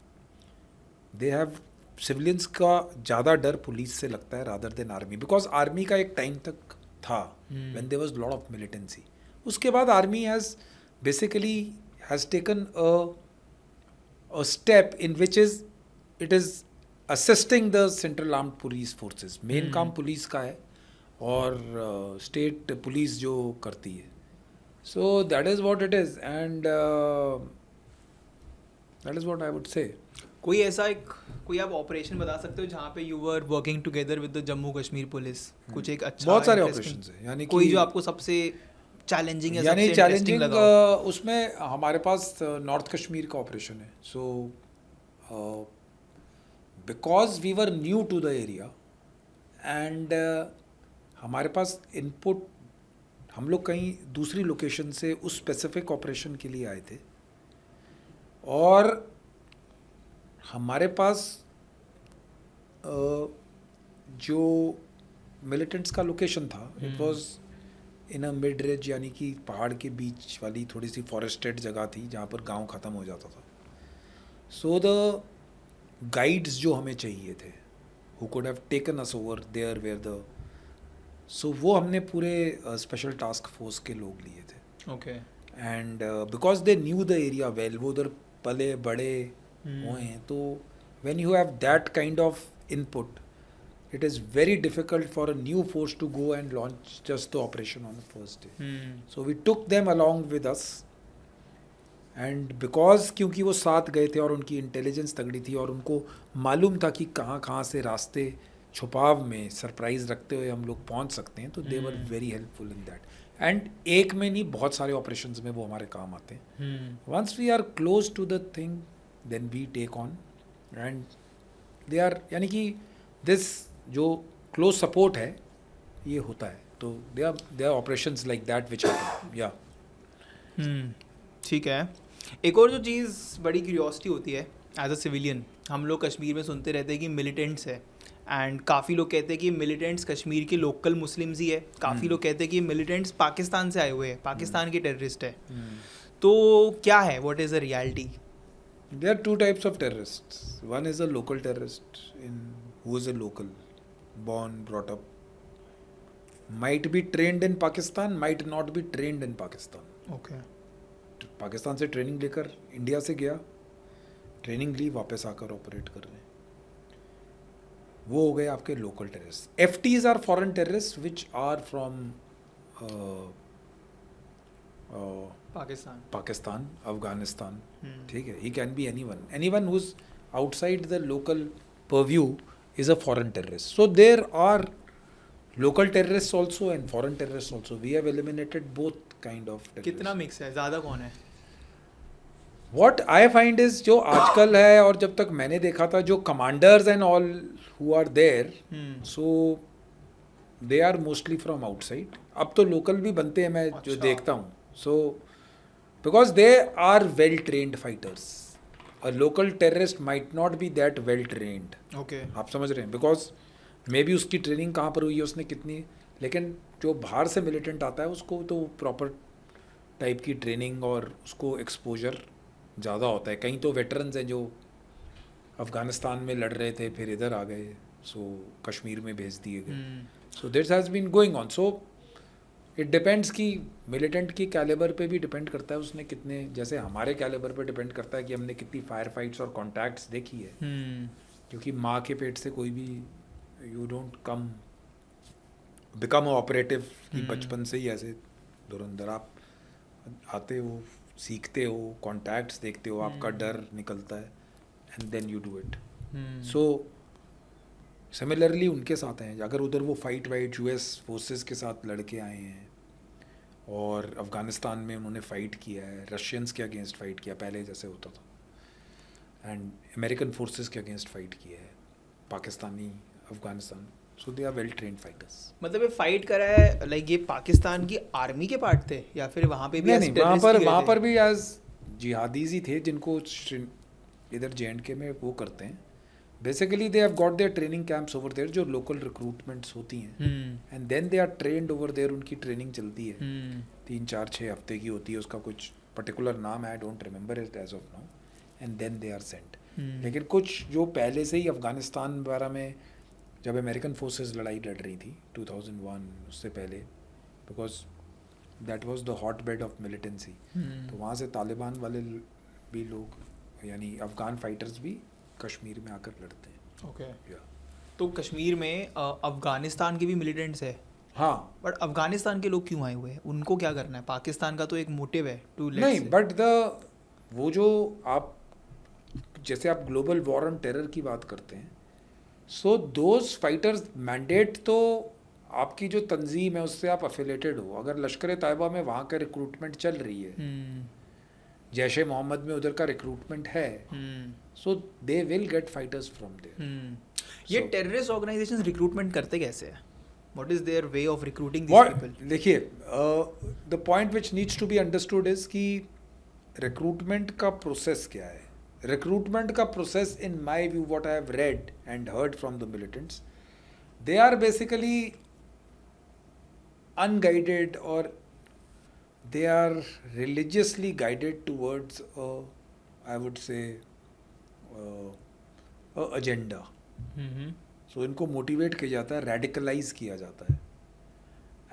B: they have civilians का ज़्यादा डर police से लगता है rather than army, because army का एक time तक था when there was lot of militancy. उसके बाद army has basically has taken a step in which is it is assisting the central armed police forces. main काम police का है और स्टेट पुलिस जो करती है. So that is what it is and that is what I would से.
A: कोई आप ऑपरेशन बता सकते हो जहाँ पे you were working together with the Jammu Kashmir police? कुछ एक अच्छा
B: बहुत सारे
A: interesting-
B: ऑपरेशंस हैं, यानी
A: कोई
B: कि
A: जो आपको सबसे चैलेंजिंग या
B: यानी
A: सबसे इंटरेस्टिंग
B: चैलेंजिंग
A: लगा?
B: उसमें हमारे पास नॉर्थ कश्मीर का ऑपरेशन है. So because we were new to the area and हमारे पास इनपुट, हम लोग कहीं दूसरी लोकेशन से उस स्पेसिफिक ऑपरेशन के लिए आए थे और हमारे पास जो मिलिटेंट्स का लोकेशन था it was in a mid range, यानी कि पहाड़ के बीच वाली थोड़ी सी फॉरेस्टेड जगह थी जहाँ पर गांव ख़त्म हो जाता था. सो द गाइड्स जो हमें चाहिए थे who could have taken us over there where the, so वो हमने पूरे स्पेशल टास्क फोर्स के लोग लिए थे.
A: Okay.
B: And because they knew the area well, वो उधर पले बड़े हुए हैं, तो when you have that kind of input it is very difficult for a new force to go and launch just the operation on the first day. So we took them along with us and because क्योंकि वो साथ गए थे और उनकी intelligence तगड़ी थी और उनको मालूम था कि कहाँ कहाँ से रास्ते छुपाव में सरप्राइज रखते हुए हम लोग पहुँच सकते हैं, तो they were very helpful in that. And एक में नहीं, बहुत सारे ऑपरेशंस में वो हमारे काम आते हैं. Once we are close to the thing then we take on and they are, यानी कि दिस जो क्लोज सपोर्ट है ये होता है. तो they are operations like that which या.
A: ठीक है. एक और जो चीज़ बड़ी क्यूरियोसिटी होती है एज अ सिविलियन, हम लोग कश्मीर में सुनते रहते हैं कि मिलिटेंट्स है एंड काफ़ी लोग कहते हैं कि मिलिटेंट्स कश्मीर के लोकल मुस्लिम्स ही है, काफ़ी लोग कहते हैं कि मिलिटेंट्स पाकिस्तान से आए हुए हैं, पाकिस्तान के टेररिस्ट है. तो क्या है, what is the reality?
B: There are 2 types of terrorists. One is a local terrorist who is a local, born, brought up, might be trained in Pakistan, might not be trained in Pakistan.
A: Okay.
B: Pakistan से training लेकर India से गया, training ली, वापस आकर operate कर रहे हैं, वो हो गए आपके local terrorist. FTs are foreign terrorist which are from Pakistan, Afghanistan. ठीक है, he can be anyone who is outside the local purview is a foreign terrorist. So there are local terrorists also and foreign terrorists also. We have eliminated both kind of terrorists.
A: कितना mix है, ज़्यादा कौन है?
B: What I find is जो आजकल है और जब तक मैंने देखा था, जो commanders and all who are there, so they are mostly from outside. अब तो local भी बनते हैं, मैं जो देखता हूँ. So because they are well trained fighters. A local terrorist might not be that well trained.
A: Okay.
B: आप समझ रहे हैं, बिकॉज मे बी उसकी ट्रेनिंग कहाँ पर हुई है, उसने कितनी, लेकिन जो बाहर से मिलिटेंट आता है उसको तो प्रॉपर टाइप की ट्रेनिंग और उसको एक्सपोजर ज़्यादा होता है. कहीं तो वेटरन्स हैं जो अफ़गानिस्तान में लड़ रहे थे, फिर इधर आ गए, सो कश्मीर में भेज दिए गए. So this has been going on. So it depends कि मिलिटेंट की कैलिबर पे भी डिपेंड करता है उसने कितने, जैसे हमारे कैलिबर पे डिपेंड करता है कि हमने कितनी फायर फाइट्स और कॉन्टैक्ट्स देखी है. क्योंकि माँ के पेट से कोई भी, यू डोंट बिकम ऑपरेटिव कि बचपन से ही ऐसे धुरंधर आप आते हो, सीखते हो, कॉन्टैक्ट्स देखते हो, आपका डर निकलता है and then you do it. So similarly उनके साथ हैं, अगर उधर वो फाइट वाइट यूएस फोर्सेस के साथ लड़के आए हैं और अफ़गानिस्तान में उन्होंने फ़ाइट किया है, रशियंस के अगेंस्ट फ़ाइट किया पहले जैसे होता था, एंड अमेरिकन फोर्सेस के अगेंस्ट फ़ाइट किया है, Pakistani Afghanistan, so they are well trained fighters.
A: मतलब ये फाइट करा है, लाइक ये पाकिस्तान की आर्मी के पार्ट थे या फिर वहाँ पे भी
B: नहीं
A: as
B: नहीं,
A: terrorist ही गए
B: वहाँ
A: थे?
B: पर भी एज जिहादीज ही थे जिनको इधर JNK में वो करते हैं। Basically they have got their training camps over there, जो लोकल रिक्रूटमेंट्स होती हैं, and then they are trained over there, उनकी ट्रेनिंग चलती है 3-4-6 हफ्ते की होती है, उसका कुछ पर्टिकुलर नाम है, I don't remember it as of now, and then they are sent. लेकिन कुछ जो पहले से ही अफ़गानिस्तान वगैरह में जब अमेरिकन फोर्सेस लड़ाई लड़ रही थी 2001, उससे पहले, because that was the hot bed of militancy, तो वहाँ से तालिबान वाले भी लोग, यानी अफ़गान फाइटर्स भी कश्मीर में आकर लड़ते हैं।
A: ओके।
B: या
A: तो कश्मीर में अफगानिस्तान के भी मिलिटेंट्स है,
B: हाँ,
A: बट अफगानिस्तान के लोग क्यों आए हुए हैं? उनको क्या करना है? पाकिस्तान का तो एक मोटिव है टू
B: नहीं, बट वो जो आप जैसे आप ग्लोबल वॉर ऑन टेरर की बात करते हैं, सो दोज फाइटर्स मैंडेट तो आपकी जो तंजीम है उससे आप अफिलेटेड हो। अगर लश्कर तैयबा में वहाँ का रिक्रूटमेंट चल रही है, जैश ए मोहम्मद में उधर का रिक्रूटमेंट है, so they will get fighters from there.
A: ये टेररिस्ट ऑर्गेनाइजेशंस रिक्रूटमेंट करते कैसे हैं? What is their way of recruiting these people?
B: देखिए, the point which needs to be understood is कि रिक्रूटमेंट का प्रोसेस क्या है। रिक्रूटमेंट का process, in my view, what I have read and heard from the militants, they are basically unguided और they are religiously guided towards I would say a agenda. So इनको motivate किया जाता है, radicalise किया जाता है,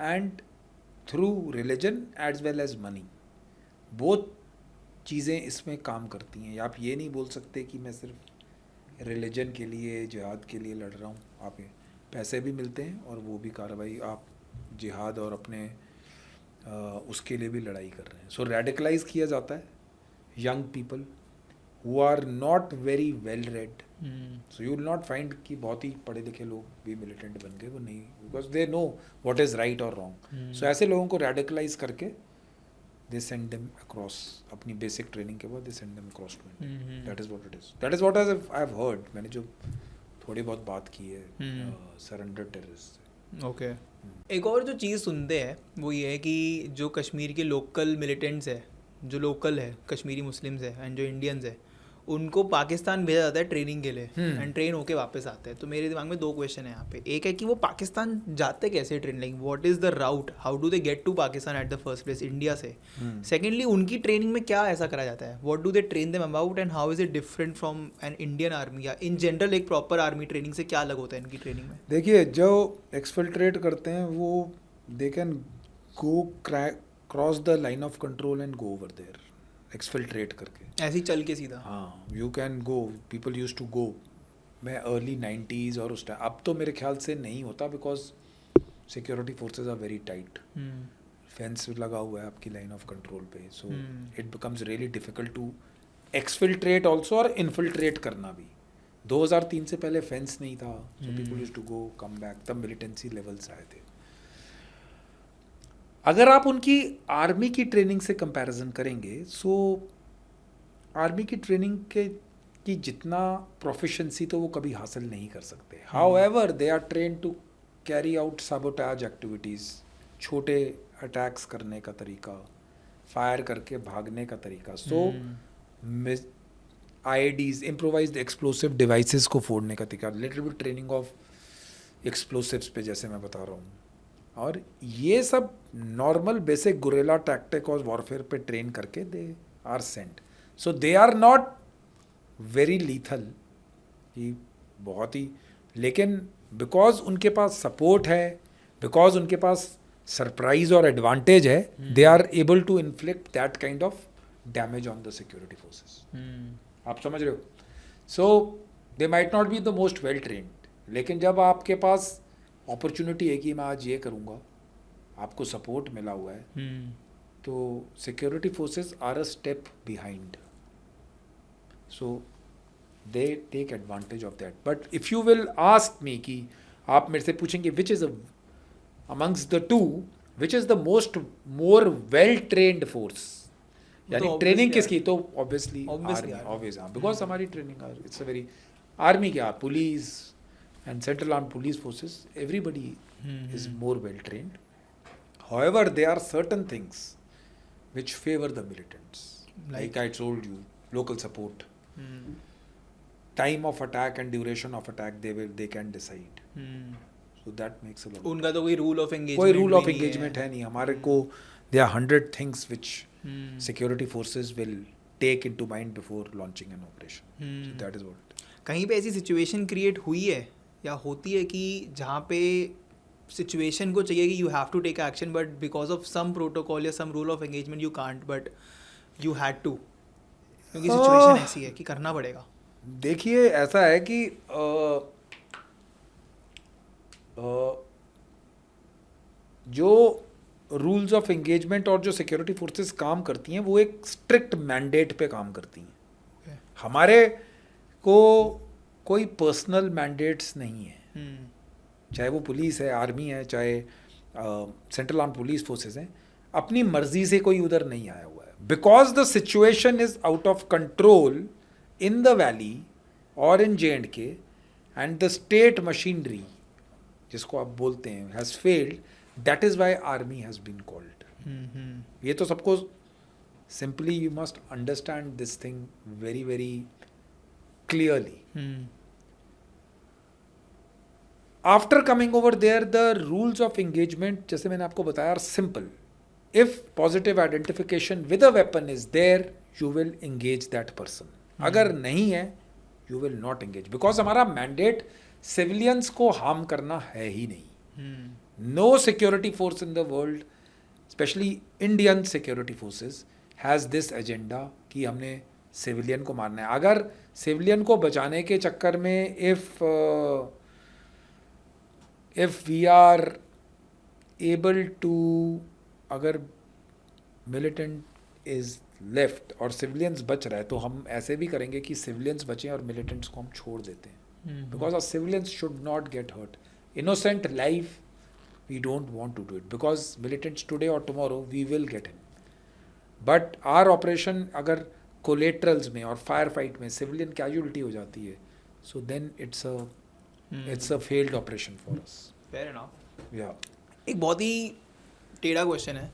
B: and through religion as well as money, both चीज़ें इसमें काम करती हैं। आप ये नहीं बोल सकते कि मैं सिर्फ रिलीजन के लिए, जिहाद के लिए लड़ रहा हूँ। आप पैसे भी मिलते हैं और वो भी कार्रवाई, आप जिहाद और अपने उसके लिए भी लड़ाई कर रहे हैं। सो रेडिकलाइज किया जाता है young people who are not very well read. So you will not find कि बहुत ही पढ़े लिखे लोग भी मिलिटेंट बन गए, वो नहीं, because they know what is right और रॉन्ग। सो ऐसे लोगों को रेडिकलाइज करके दे सेंड देम अक्रॉस, अपनी बेसिक ट्रेनिंग के बाद they send them across to India. That is what it is, that is what I have heard. मैंने जो थोड़ी बहुत बात की है सरेंडर टेररिस्ट।
A: ओके। एक और जो चीज़ सुनते हैं वो ये है कि जो कश्मीर के लोकल मिलिटेंट्स है, जो लोकल है कश्मीरी मुस्लिम्स है एंड जो इंडियंस है, उनको पाकिस्तान भेजा जाता है ट्रेनिंग के लिए एंड ट्रेन होके वापस आते हैं। तो मेरे दिमाग में दो क्वेश्चन है यहाँ पे। एक है कि वो पाकिस्तान जाते कैसे train, like what is the route, how do they get to Pakistan at the first place India से? सेकेंडली, उनकी ट्रेनिंग में क्या ऐसा करा जाता है? What do they train them about and how is it different from an Indian army, या in general एक प्रॉपर आर्मी ट्रेनिंग से क्या अलग होता है इनकी ट्रेनिंग में?
B: देखिए, जो एक्सफिल्ट्रेट करते हैं वो they can go cross the line of control and go over there, exfiltrate करके
A: ऐसे ही चल के सीधा?
B: हाँ, you can go, people use to go. मैं अर्ली 90s और उस टाइम, अब तो मेरे ख्याल से नहीं होता, because security forces are very tight, fence लगा हुआ है आपकी लाइन ऑफ कंट्रोल पे, so it becomes really difficult to exfiltrate also और इन्फिल्ट्रेट करना भी। 2003 से पहले फेंस नहीं था, so people use to go come back, तब मिलिटेंसी लेवल्स आए थे। अगर आप उनकी आर्मी की ट्रेनिंग से कंपैरिजन करेंगे, सो आर्मी की ट्रेनिंग की जितना प्रोफिशेंसी तो वो कभी हासिल नहीं कर सकते। However they are trained to carry out sabotage activities, छोटे अटैक्स करने का तरीका, फायर करके भागने का तरीका, so IEDs, improvised explosive devices को फोड़ने का तरीका, little bit training of explosives पे जैसे मैं बता रहा हूँ, और ये सब नॉर्मल बेसिक गुरेला टैक्टिक और वॉरफेयर पे ट्रेन करके they are sent. So they are not very lethal, कि बहुत ही, लेकिन बिकॉज उनके पास सपोर्ट है, बिकॉज उनके पास सरप्राइज और एडवांटेज है, they are able to inflict that kind of damage on the security forces. आप समझ रहे हो? So they might not be the most well trained, लेकिन जब आपके पास अपॉर्चुनिटी है कि मैं आज ये करूँगा, आपको सपोर्ट मिला हुआ है, तो security forces are a step behind. So they take advantage of that. But if you will ask me कि आप मेरे से पूछेंगे which is amongst the two, which is the more well trained force, यानी
A: तो
B: ट्रेनिंग
A: obviously
B: किसकी, तो obviously
A: Obviously
B: army,
A: army.
B: Obvious because हमारी training it's a very army क्या police and central arm police forces everybody is more well trained. However, there are certain things which favor the militants. Like I told you, local support, time of attack and duration of attack they can decide. So that makes a lot.
A: उनका तो कोई rule of engagement
B: कोई rule of engagement है नहीं हमारे को. There are 100 things which security forces will take into mind before launching an operation. So that is what.
A: कहीं पे ऐसी सिचुएशन क्रिएट हुई है या होती है कि जहाँ पे सिचुएशन को चाहिए कि you have to take action but because of some protocol या some rule of engagement you can't but you had to, क्योंकि सिचुएशन ऐसी है कि करना पड़ेगा.
B: देखिए ऐसा है कि जो रूल्स ऑफ एंगेजमेंट और जो सिक्योरिटी फोर्सेस काम करती हैं वो एक स्ट्रिक्ट मैंडेट पे काम करती हैं. हमारे को कोई पर्सनल मैंडेट्स नहीं है, चाहे वो पुलिस है, आर्मी है, चाहे सेंट्रल आर्म पुलिस फोर्सेस हैं, अपनी मर्जी से कोई उधर नहीं आया हुआ है. Because the situation is out of control in the valley और in J&K and the state machinery जिसको आप बोलते हैं has failed. That is why army has been called. ये तो सबको simply you must understand this thing very very clearly. After coming over there the rules of engagement जैसे मैंने आपको बताया are simple. If positive identification with a weapon is there you will engage that person. अगर नहीं है you will not engage because हमारा mandate civilians को harm करना है ही नहीं. No security force in the world, especially Indian security forces, has this agenda कि हमने सिविलियन को मारना है. अगर सिविलियन को बचाने के चक्कर में if we are able to, अगर militant is left और सिविलियंस बच रहा है तो हम ऐसे भी करेंगे कि सिविलियंस बचें और मिलिटेंट्स को हम छोड़ देते हैं. Because our civilians should not get hurt. Innocent life we don't want to do it because militants today or tomorrow we will get in. But our operation अगर collaterals में और फायर फाइट में civilian casualty हो जाती है so then it's a failed operation for us.
A: Fair enough.
B: Yeah.
A: एक बहुत ही टेढ़ा क्वेश्चन है,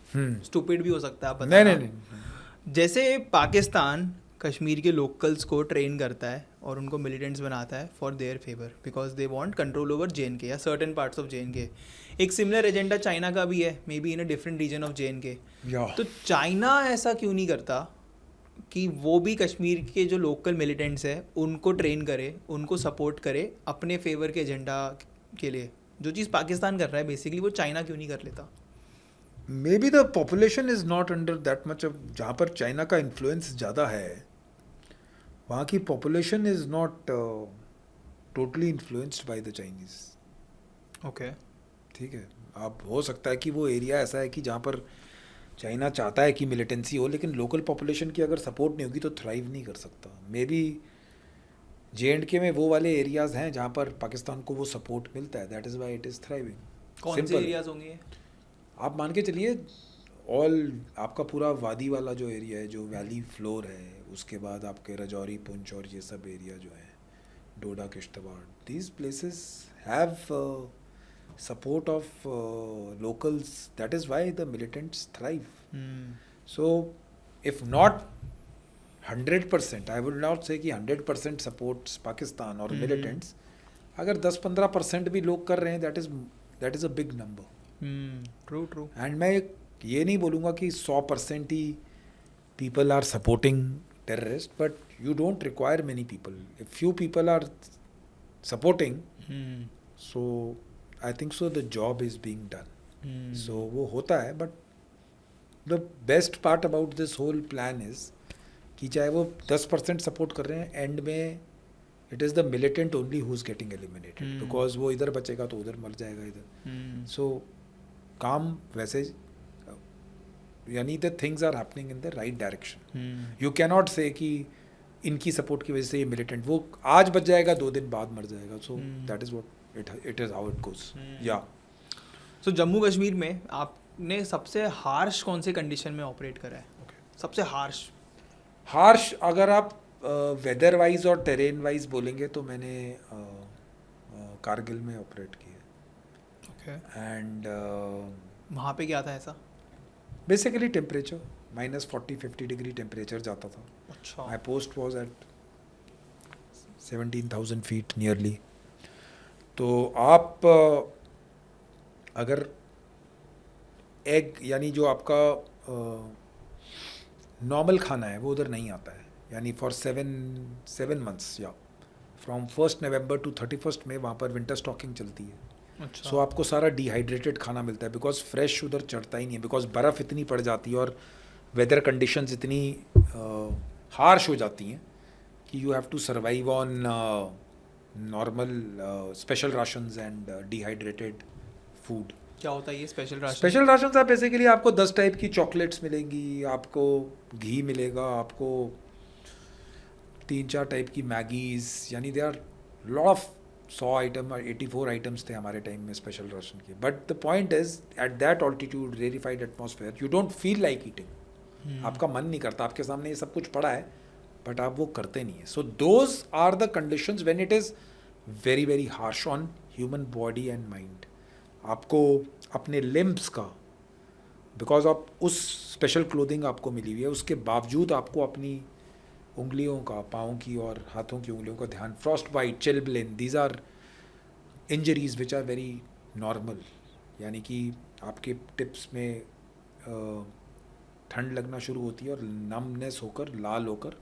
A: स्टूपिड भी हो सकता है, आप
B: नहीं
A: बताना.
B: नहीं नहीं.
A: जैसे पाकिस्तान कश्मीर के लोकल्स को ट्रेन करता है और उनको मिलिटेंट्स बनाता है for their favour because they want control over J&K या सर्टेन पार्ट्स ऑफ J&K. एक सिमिलर एजेंडा चाइना का भी है, maybe in a different region of J&K. तो चाइना ऐसा क्यों नहीं करता कि वो भी कश्मीर के जो लोकल मिलिटेंट्स हैं उनको ट्रेन करे, उनको सपोर्ट करे अपने फेवर के एजेंडा के लिए? जो चीज़ पाकिस्तान कर रहा है बेसिकली वो चाइना क्यों नहीं कर लेता?
B: May be the population is not under that much of, जहाँ पर चाइना का इन्फ्लुएंस ज़्यादा है वहाँ की population is not totally influenced by the Chinese.
A: Okay,
B: ठीक है. आप हो सकता है कि वो एरिया ऐसा है कि जहाँ पर चाइना चाहता है कि मिलिटेंसी हो लेकिन लोकल पॉपुलेशन की अगर सपोर्ट नहीं होगी तो थ्राइव नहीं कर सकता. मे बी J&K में वो वाले एरियाज हैं जहाँ पर पाकिस्तान को वो सपोर्ट मिलता है. That is why it is thriving.
A: कौन से एरियाज होंगे?
B: आप मान के चलिए आपका पूरा वादी वाला जो एरिया है, जो वैली फ्लोर है, उसके बाद आपके रजौरी, पुंछ और ये सब एरिया जो है, Doda, Kishtwar, these places have support of locals. That is why the militants thrive. So if not 100%, I would not say कि 100% supports Pakistan or militants, अगर 10-15% भी लोग कर रहे हैं, that is a big number.
A: True.
B: And मैं ये नहीं बोलूँगा कि 100% ही people are supporting terrorists, but you don't require many people. If few people are supporting, so I think so the job is being done. So वो होता है. But the best part about this whole plan is कि चाहे वो 10% support कर रहे हैं, and में it is the militant only who's getting eliminated. Because वो इधर बचेगा तो उधर मर जाएगा इधर. So काम वैसे यानी the things are happening in the right direction. You cannot say कि इनकी सपोर्ट की वजह से ये मिलिटेंट वो आज बच जाएगा 2 दिन बाद मर जाएगा. सो that is what it is how it goes. या
A: सो जम्मू कश्मीर में आपने सबसे हार्श कौन से कंडीशन में ऑपरेट करा है? सबसे हार्श
B: अगर आप वेदर वाइज और टेरेन वाइज बोलेंगे तो मैंने कारगिल में ऑपरेट किया.
A: ओके.
B: एंड
A: वहाँ पे क्या था ऐसा?
B: बेसिकली टेम्परेचर -40-50 डिग्री टेम्परेचर जाता था.
A: अच्छा.
B: My post was at 17,000 feet nearly. तो आप अगर एग यानी जो आपका नॉर्मल खाना है वो उधर नहीं आता है. यानी फॉर 7 मंथ्स या फ्रॉम 1 नवंबर टू 31 मई वहाँ पर विंटर स्टॉकिंग चलती है.
A: अच्छा.
B: सो आपको सारा डिहाइड्रेटेड खाना मिलता है बिकॉज फ्रेश उधर चढ़ता ही नहीं है. बिकॉज बर्फ़ इतनी पड़ जाती है और वेदर कंडीशंस इतनी हार्श हो जाती हैं कि you have to survive on normal special rations and dehydrated food.
A: क्या होता है ये स्पेशल राशन?
B: स्पेशल राशंस आप बेसिकली आपको 10 टाइप की चॉकलेट्स मिलेंगी, आपको घी मिलेगा, आपको 3-4 टाइप की मैगीज. यानी they are lot of 100 item और 84 आइटम्स थे हमारे टाइम में स्पेशल राशन के. But the point is at that altitude rarefied atmosphere you don't feel like eating. आपका मन नहीं करता. आपके सामने ये सब कुछ पड़ा है बट आप वो करते नहीं है. So those are the conditions when it is very very harsh on human body and mind. आपको अपने लिम्ब्स का बिकॉज आप उस स्पेशल क्लोथिंग आपको मिली हुई है उसके बावजूद आपको अपनी उंगलियों का, पाँव की और हाथों की उंगलियों का ध्यान. Frostbite, chilblain, these are injuries which are very normal. यानी कि आपके टिप्स में ठंड लगना शुरू होती है और नमनेस होकर, लाल होकर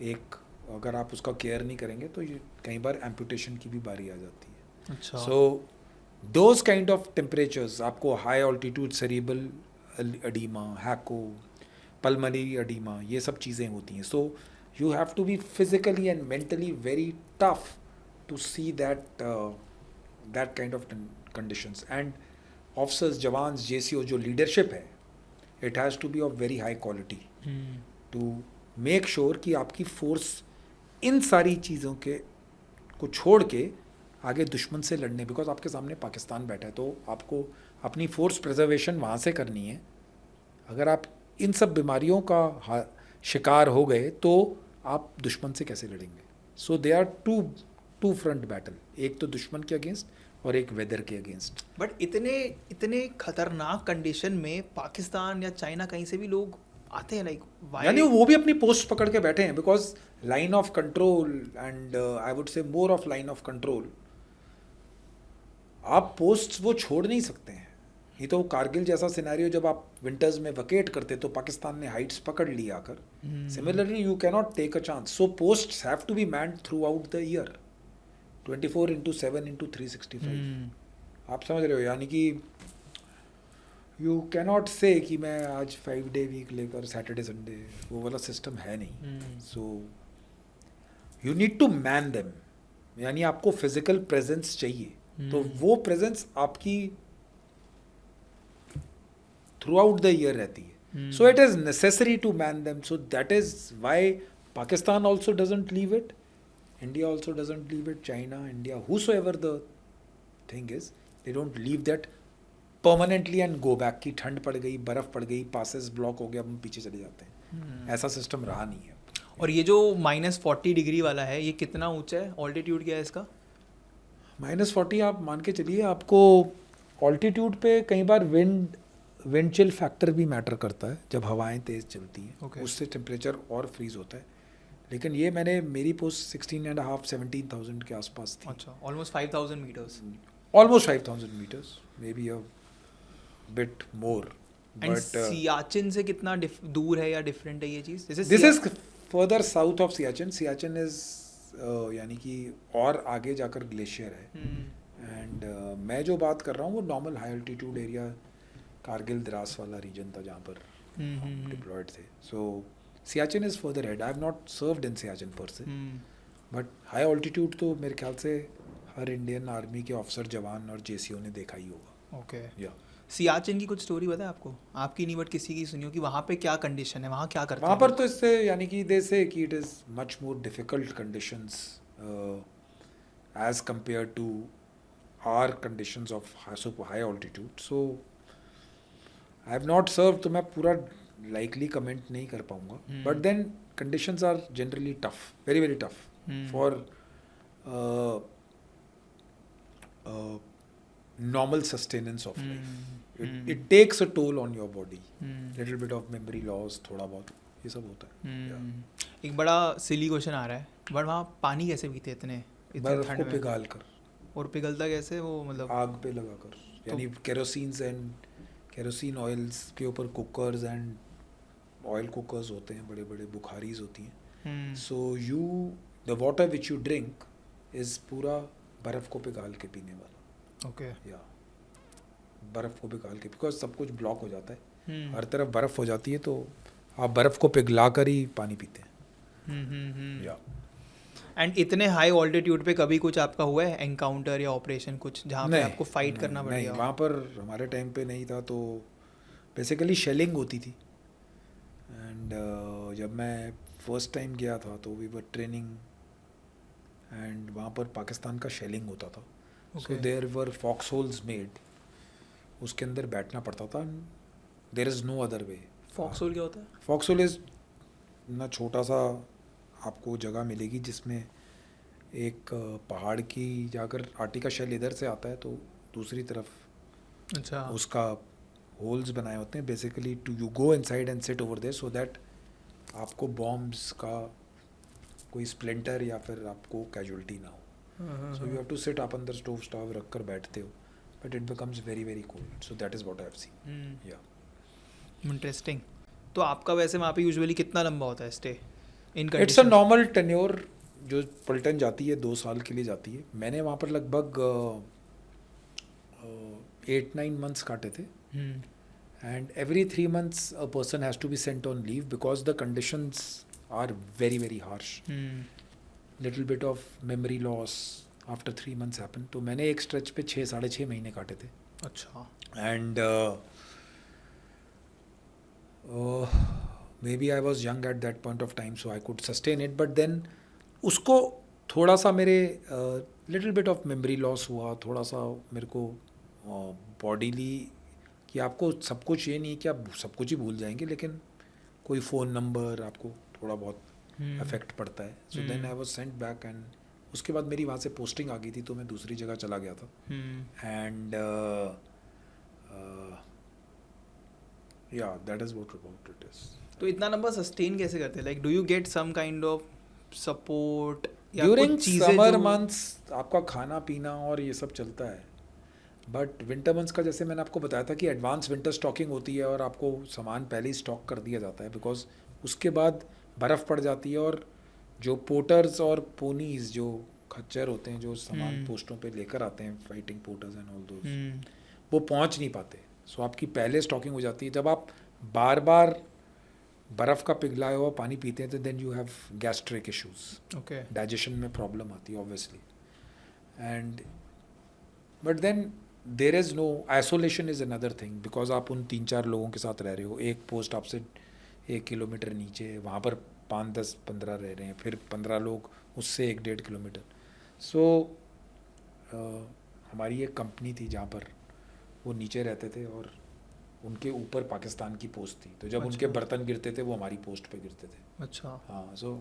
B: एक अगर आप उसका केयर नहीं करेंगे तो ये कई बार एम्पुटेशन की भी बारी आ जाती है.
A: अच्छा.
B: So those kind of temperatures आपको high altitude cerebral oedema, HACO, pulmonary oedema, ये सब चीज़ें होती हैं. So you have to be physically and mentally very tough to see that kind of conditions. And officers, jawans, JCO जो leadership है it has to be of very high quality to make sure कि आपकी force in सारी चीज़ों के को छोड़ के आगे दुश्मन से लड़ने. बिकॉज आपके सामने पाकिस्तान बैठा है तो आपको अपनी फोर्स प्रिजर्वेशन वहाँ से करनी है. अगर आप इन सब बीमारियों का शिकार हो गए तो आप दुश्मन से कैसे लड़ेंगे. So they are two front battle. एक तो दुश्मन के अगेंस्ट और एक वेदर के अगेंस्ट.
A: बट इतने खतरनाक कंडीशन में पाकिस्तान या चाइना कहीं से भी लोग आते हैं लाइक
B: यानी वो भी अपनी पोस्ट पकड़ के बैठे हैं because line of control and I would से more of line of control. आप पोस्ट वो छोड़ नहीं सकते हैं. ये तो कारगिल जैसा सिनेरियो जब आप विंटर्स में वकेट करते तो पाकिस्तान ने हाइट्स पकड़ ली आकर. Similarly you cannot take a chance. So posts have to be manned throughout the year 24/7/365. आप समझ रहे हो. यानी कि यू कैनॉट से कि मैं आज 5 डे वीक लेकर सैटरडे संडे, वो वाला सिस्टम है नहीं. So you need to man them. यानी आपको फिजिकल प्रेजेंस चाहिए. तो वो प्रेजेंस आपकी थ्रू आउट द ईयर रहती है. So it is necessary to man them. So that is why Pakistan also doesn't leave it, India also doesn't leave it, China, India, whosoever the thing is, they don't leave that permanently and go back. की ठंड पड़ गई, बर्फ़ पड़ गई, passes block हो गया, हम पीछे चले जाते हैं. ऐसा सिस्टम रहा नहीं है.
A: और ये जो -40 डिग्री वाला है ये कितना ऊंचा है? ऑल्टीट्यूड क्या है इसका?
B: -40 आप मान के चलिए. आपको ऑल्टीट्यूड पे कई बार विंड चिल फैक्टर भी मैटर करता है. जब हवाएं तेज़ चलती हैं उससे टेम्परेचर और फ्रीज होता है. लेकिन ये मेरी पोस्ट 16.5-17,000 के आसपास थी.
A: अच्छा. Almost 5,000 metres.
B: Almost 5,000 meters, maybe a bit more.
A: And Siachen से कितना दूर है या डिफरेंट है ये चीज़?
B: This is further south of Siachen. Siachen is यानी कि और आगे जाकर ग्लेशियर है. एंड मैं जो बात कर रहा हूँ वो normal high altitude area Kargil Dras वाला रीजन था जहाँ पर डिप्लॉयड थे. So Siachen is further head. I have not served in Siachen per se, but high altitude तो मेरे ख्याल से हर इंडियन आर्मी के ऑफिसर, जवान और JCO ने देखा ही होगा.
A: ओके.
B: या
A: सियाचिन की कुछ स्टोरी पता है आपको? आपकी नहीं बट किसी की सुनी हो कि वहाँ पे क्या कंडीशन है, वहाँ क्या करते
B: वहाँ
A: हैं
B: पर
A: लोग?
B: तो इससे यानी कि दे से कि it is much more difficult conditions as compare to our conditions of high altitude. So I have not serve, तो मैं पूरा लाइकली कमेंट नहीं कर पाऊंगा. But then conditions are generally tough, very very tough for normal sustenance of life. It takes a toll on your body. Little bit of memory loss, थोड़ा बहुत ये सब होता है. Yeah.
A: एक बड़ा सिली क्वेश्चन आ रहा है, बट वहाँ पानी कैसे पीते इतने
B: बर्फ
A: ठंड
B: को
A: में?
B: पिघाल कर,
A: और पिघलता कैसे वो, मतलब?
B: आग पे लगा कर, यानी केरोसिन ऑयल्स के ऊपर कुकर्स एंड ऑयल कुकर्स होते हैं, बड़े बड़े बुखारीज होती हैं. So the water which you drink is पूरा बर्फ को पिघाल के पीने वाला.
A: ओके.
B: या बर्फ को पिघाल के, बिकॉज सब कुछ ब्लॉक हो जाता है, हर तरफ बर्फ हो जाती है, तो आप बर्फ को पिघला कर ही पानी पीते हैं. या
A: एंड इतने हाई ऑल्टीट्यूड पे कभी कुछ आपका हुआ है एनकाउंटर या ऑपरेशन कुछ जहाँ पे आपको फाइट करना पड़
B: नहीं,
A: गया?
B: वहाँ पर हमारे टाइम पे नहीं था. तो बेसिकली शेलिंग होती थी. एंड जब मैं फर्स्ट टाइम गया था तो वी वर ट्रेनिंग, एंड वहाँ पर पाकिस्तान का शेलिंग होता था. So there were fox holes made, उसके अंदर बैठना पड़ता था. There is no other way.
A: Fox hole क्या होता है?
B: फॉक्स होल इज़ ना छोटा सा आपको जगह मिलेगी जिसमें एक पहाड़ की, जाकर आर्टी का शेल इधर से आता है तो दूसरी तरफ
A: अच्छा
B: उसका होल्स बनाए होते हैं basically to you go inside and sit over there, so that आपको बॉम्ब्स का कोई स्प्लिंटर या फिर आपको कैजुअलिटी ना हो. So you have to sit आप अंदर स्टोव रख कर बैठते हो, but it becomes very very cold. So that is what I have seen. Yeah
A: interesting. तो आपका वैसे वहाँ पे यूजुअली कितना लंबा होता है stay in
B: it's a
A: condition?
B: Normal tenure. जो पलटन जाती है 2 साल के लिए जाती है. मैंने वहाँ पर लगभग 8-9 months काटे थे. And every 3 months a person has to be sent on leave because the conditions are very very harsh. Little bit of memory loss after 3 months happen. तो मैंने एक स्ट्रेच पे 6-6.5 महीने काटे थे.
A: अच्छा.
B: And maybe I was young at that point of time, so I could sustain it. But then उसको थोड़ा सा मेरे little bit of memory loss हुआ, थोड़ा सा मेरे को बॉडीली, कि आपको सब कुछ, ये नहीं कि आप सब कुछ ही भूल जाएंगे, लेकिन कोई फ़ोन नंबर आपको थोड़ा बहुत अफेक्ट पड़ता है. So then I was sent back, and उसके बाद मेरी वहाँ से पोस्टिंग आ गई थी तो मैं दूसरी जगह चला गया था. And yeah that is what about it is.
A: तो इतना लंबा सस्टेन कैसे करते हैं? Like do you get some kind of support या
B: ड्यूरिंग
A: कुछ चीज़ें
B: समर
A: जो
B: मंथ्स आपका खाना पीना और ये सब चलता है. बट विंटर मंथ्स का, जैसे मैंने आपको बताया था कि एडवांस विंटर स्टॉकिंग होती है और आपको सामान पहले ही स्टॉक कर दिया जाता है, बिकॉज उसके बाद बर्फ़ पड़ जाती है और जो पोर्टर्स और पोनीज, जो खच्चर होते हैं जो सामान पोस्टों पे लेकर आते हैं, fighting porters and all those, वो पहुंच नहीं पाते. सो आपकी पहले स्टॉकिंग हो जाती है. जब आप बार बार बर्फ़ का पिघलाया हुआ पानी पीते हैं तो then you have gastric issues.
A: Okay.
B: Digestion में प्रॉब्लम आती है obviously. And but then there is no isolation is another thing, because आप उन 3-4 लोगों के साथ रह रहे हो. एक पोस्ट आपसे 1 किलोमीटर नीचे है, वहाँ पर 5-10-15 रह रहे हैं, फिर 15 लोग उससे 1-1.5 किलोमीटर. सो हमारी एक कंपनी थी जहाँ पर वो नीचे रहते थे और उनके ऊपर पाकिस्तान की पोस्ट थी, तो जब उनके बर्तन गिरते थे वो हमारी पोस्ट पे गिरते थे.
A: अच्छा.
B: हाँ. So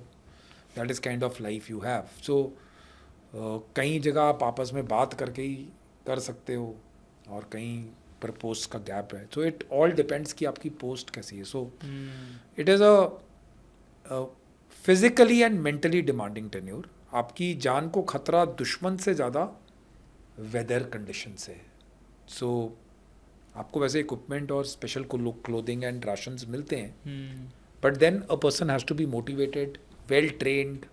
B: that is kind of life you have. So कई जगह आप आपस में बात करके ही कर सकते हो और कहीं पर पोस्ट का गैप है. सो इट ऑल डिपेंड्स कि आपकी पोस्ट कैसी है. So it is a physically and mentally demanding tenure. आपकी जान को खतरा दुश्मन से ज़्यादा वेदर कंडीशन से है. सो आपको वैसे इक्विपमेंट और स्पेशल क्लोथिंग एंड राशंस मिलते हैं, but then a person has to be motivated, well trained.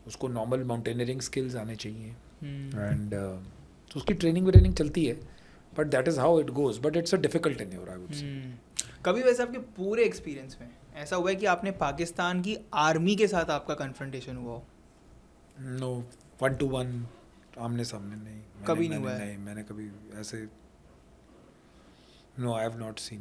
B: उसको नॉर्मल माउंटेनियरिंग स्किल्स आने चाहिए, एंड तो उसकी ट्रेनिंग चलती है. But that is how it goes. But it's a difficult tenure, I would say.
A: कभी वैसे आपके पूरे एक्सपीरियंस में ऐसा हुआ है कि आपने पाकिस्तान की आर्मी के साथ आपका कन्फ्रंटेशन हुआ हो?
B: नो, 1-to-1 आमने सामने नहीं.
A: कभी नहीं हुआ है?
B: नहीं, मैंने कभी ऐसे No, I have not seen.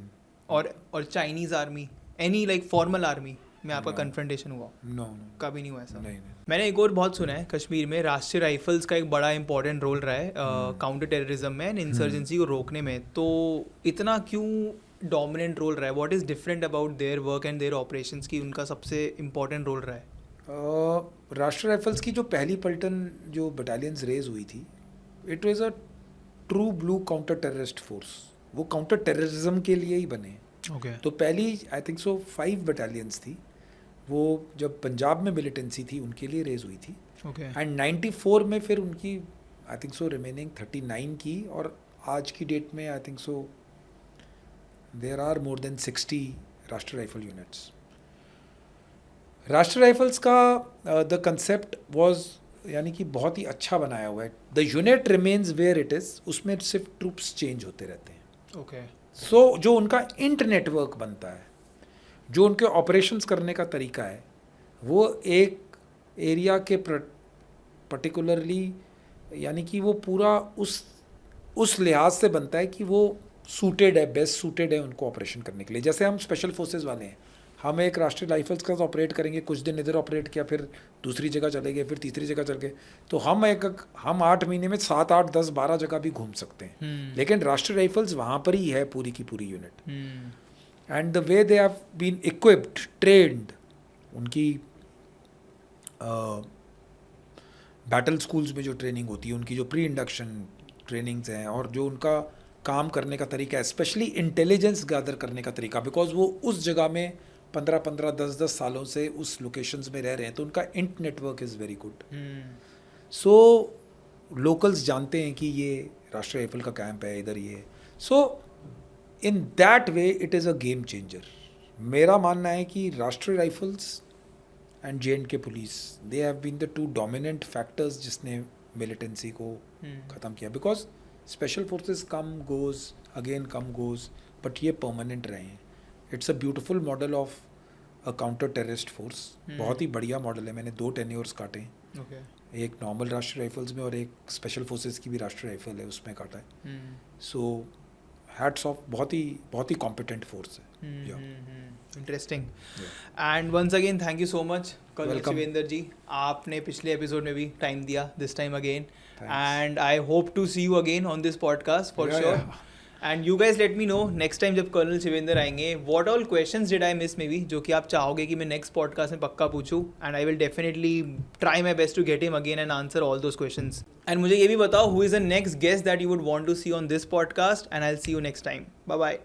A: और Chinese army, any like formal army में आपका
B: No.
A: कन्फ्रंटेशन हुआ?
B: No, no.
A: कभी नहीं हुआ ऐसा?
B: नहीं.
A: मैंने एक और बहुत सुना है कश्मीर में राष्ट्रीय राइफल्स का एक बड़ा इंपॉर्टेंट रोल रहा है काउंटर टेररिज्म में एंड इंसर्जेंसी को रोकने में, तो इतना क्यों डोमिनेंट रोल रहा है? What is different about their work and their operations की उनका सबसे इंपॉर्टेंट रोल रहा है?
B: राष्ट्रीय राइफल्स की जो पहली पलटन जो बटालियंस रेज हुई थी, it was a true blue counter terrorist force. वो काउंटर टेररिज्म के लिए ही बने.
A: ओके.
B: तो पहली आई थिंक सो 5 बटालियंस थी, वो जब पंजाब में मिलिटेंसी थी उनके लिए रेज हुई थी.
A: ओके.
B: एंड 94 में फिर उनकी आई थिंक सो रिमेनिंग 39 की, और आज की डेट में I think so there are more than 60 Rashtriya rifle units. Rashtriya rifles का द कंसेप्ट वाज यानी कि बहुत ही अच्छा बनाया हुआ है. The unit remains where it is, उसमें सिर्फ ट्रूप्स चेंज होते रहते हैं.
A: ओके.
B: सो जो उनका इंट नेटवर्क बनता है, जो उनके ऑपरेशंस करने का तरीका है, वो एक एरिया के पर्टिकुलरली यानी कि वो पूरा उस लिहाज से बनता है कि वो सूटेड है, बेस्ट सूटेड है उनको ऑपरेशन करने के लिए. जैसे हम स्पेशल फोर्सेस वाले हैं, हम एक राष्ट्रीय राइफल्स का ऑपरेट करेंगे, कुछ दिन इधर ऑपरेट किया, फिर दूसरी जगह चले गए, फिर तीसरी जगह चल गए, तो हम 8 महीने में 7, 8, 10, 12 जगह भी घूम सकते हैं. लेकिन राष्ट्रीय राइफल्स वहाँ पर ही है पूरी की पूरी unit. And the way they have been equipped, trained, उनकी बैटल स्कूल्स में जो ट्रेनिंग होती है, उनकी जो प्री इंडक्शन ट्रेनिंग्स हैं, और जो उनका काम करने का तरीका है, स्पेशली इंटेलिजेंस गैदर करने का तरीका, बिकॉज वो उस जगह में 15-15, 10-10 सालों से उस लोकेशंस में रह रहे हैं, तो उनका int network is very good. So locals जानते हैं कि ये राष्ट्रीय राइफल का कैंप है इधर ये. So in that way it is a game changer. मेरा मानना है कि Rashtriya rifles and J&K police, they have been the 2 dominant factors जिसने मिलिटेंसी को ख़त्म किया. Because special forces come goes again, come goes, but ये परमानेंट रहे हैं. It's a beautiful model of a counter terrorist force. बहुत ही बढ़िया मॉडल है. मैंने 2 टेन्योर्स काटे हैं.
A: ओके.
B: एक नॉर्मल राष्ट्रीय राइफल्स में और एक स्पेशल फोर्सेस की भी राष्ट्रीय राइफल है, उसमें काटा है. सो हैट्स ऑफ, बहुत ही कॉम्पिटेंट फोर्स है.
A: Interesting. And once again thank you so much colonel
B: Welcome.
A: Shivendra ji. आपने पिछले एपिसोड में भी टाइम दिया, this time again,
B: Thanks.
A: And I hope to see you again on this podcast for
B: Yeah,
A: sure.
B: yeah.
A: And you guys let me know next time जब colonel Shivendra आएंगे, what all questions did I miss maybe, जो कि आप चाहोगे कि मैं next podcast में पक्का पूछूं, and I will definitely try my best to get him again and answer all those questions. And मुझे ये भी बताओ who is the next guest that you would want to see on this podcast, and I will see you next time. Bye bye.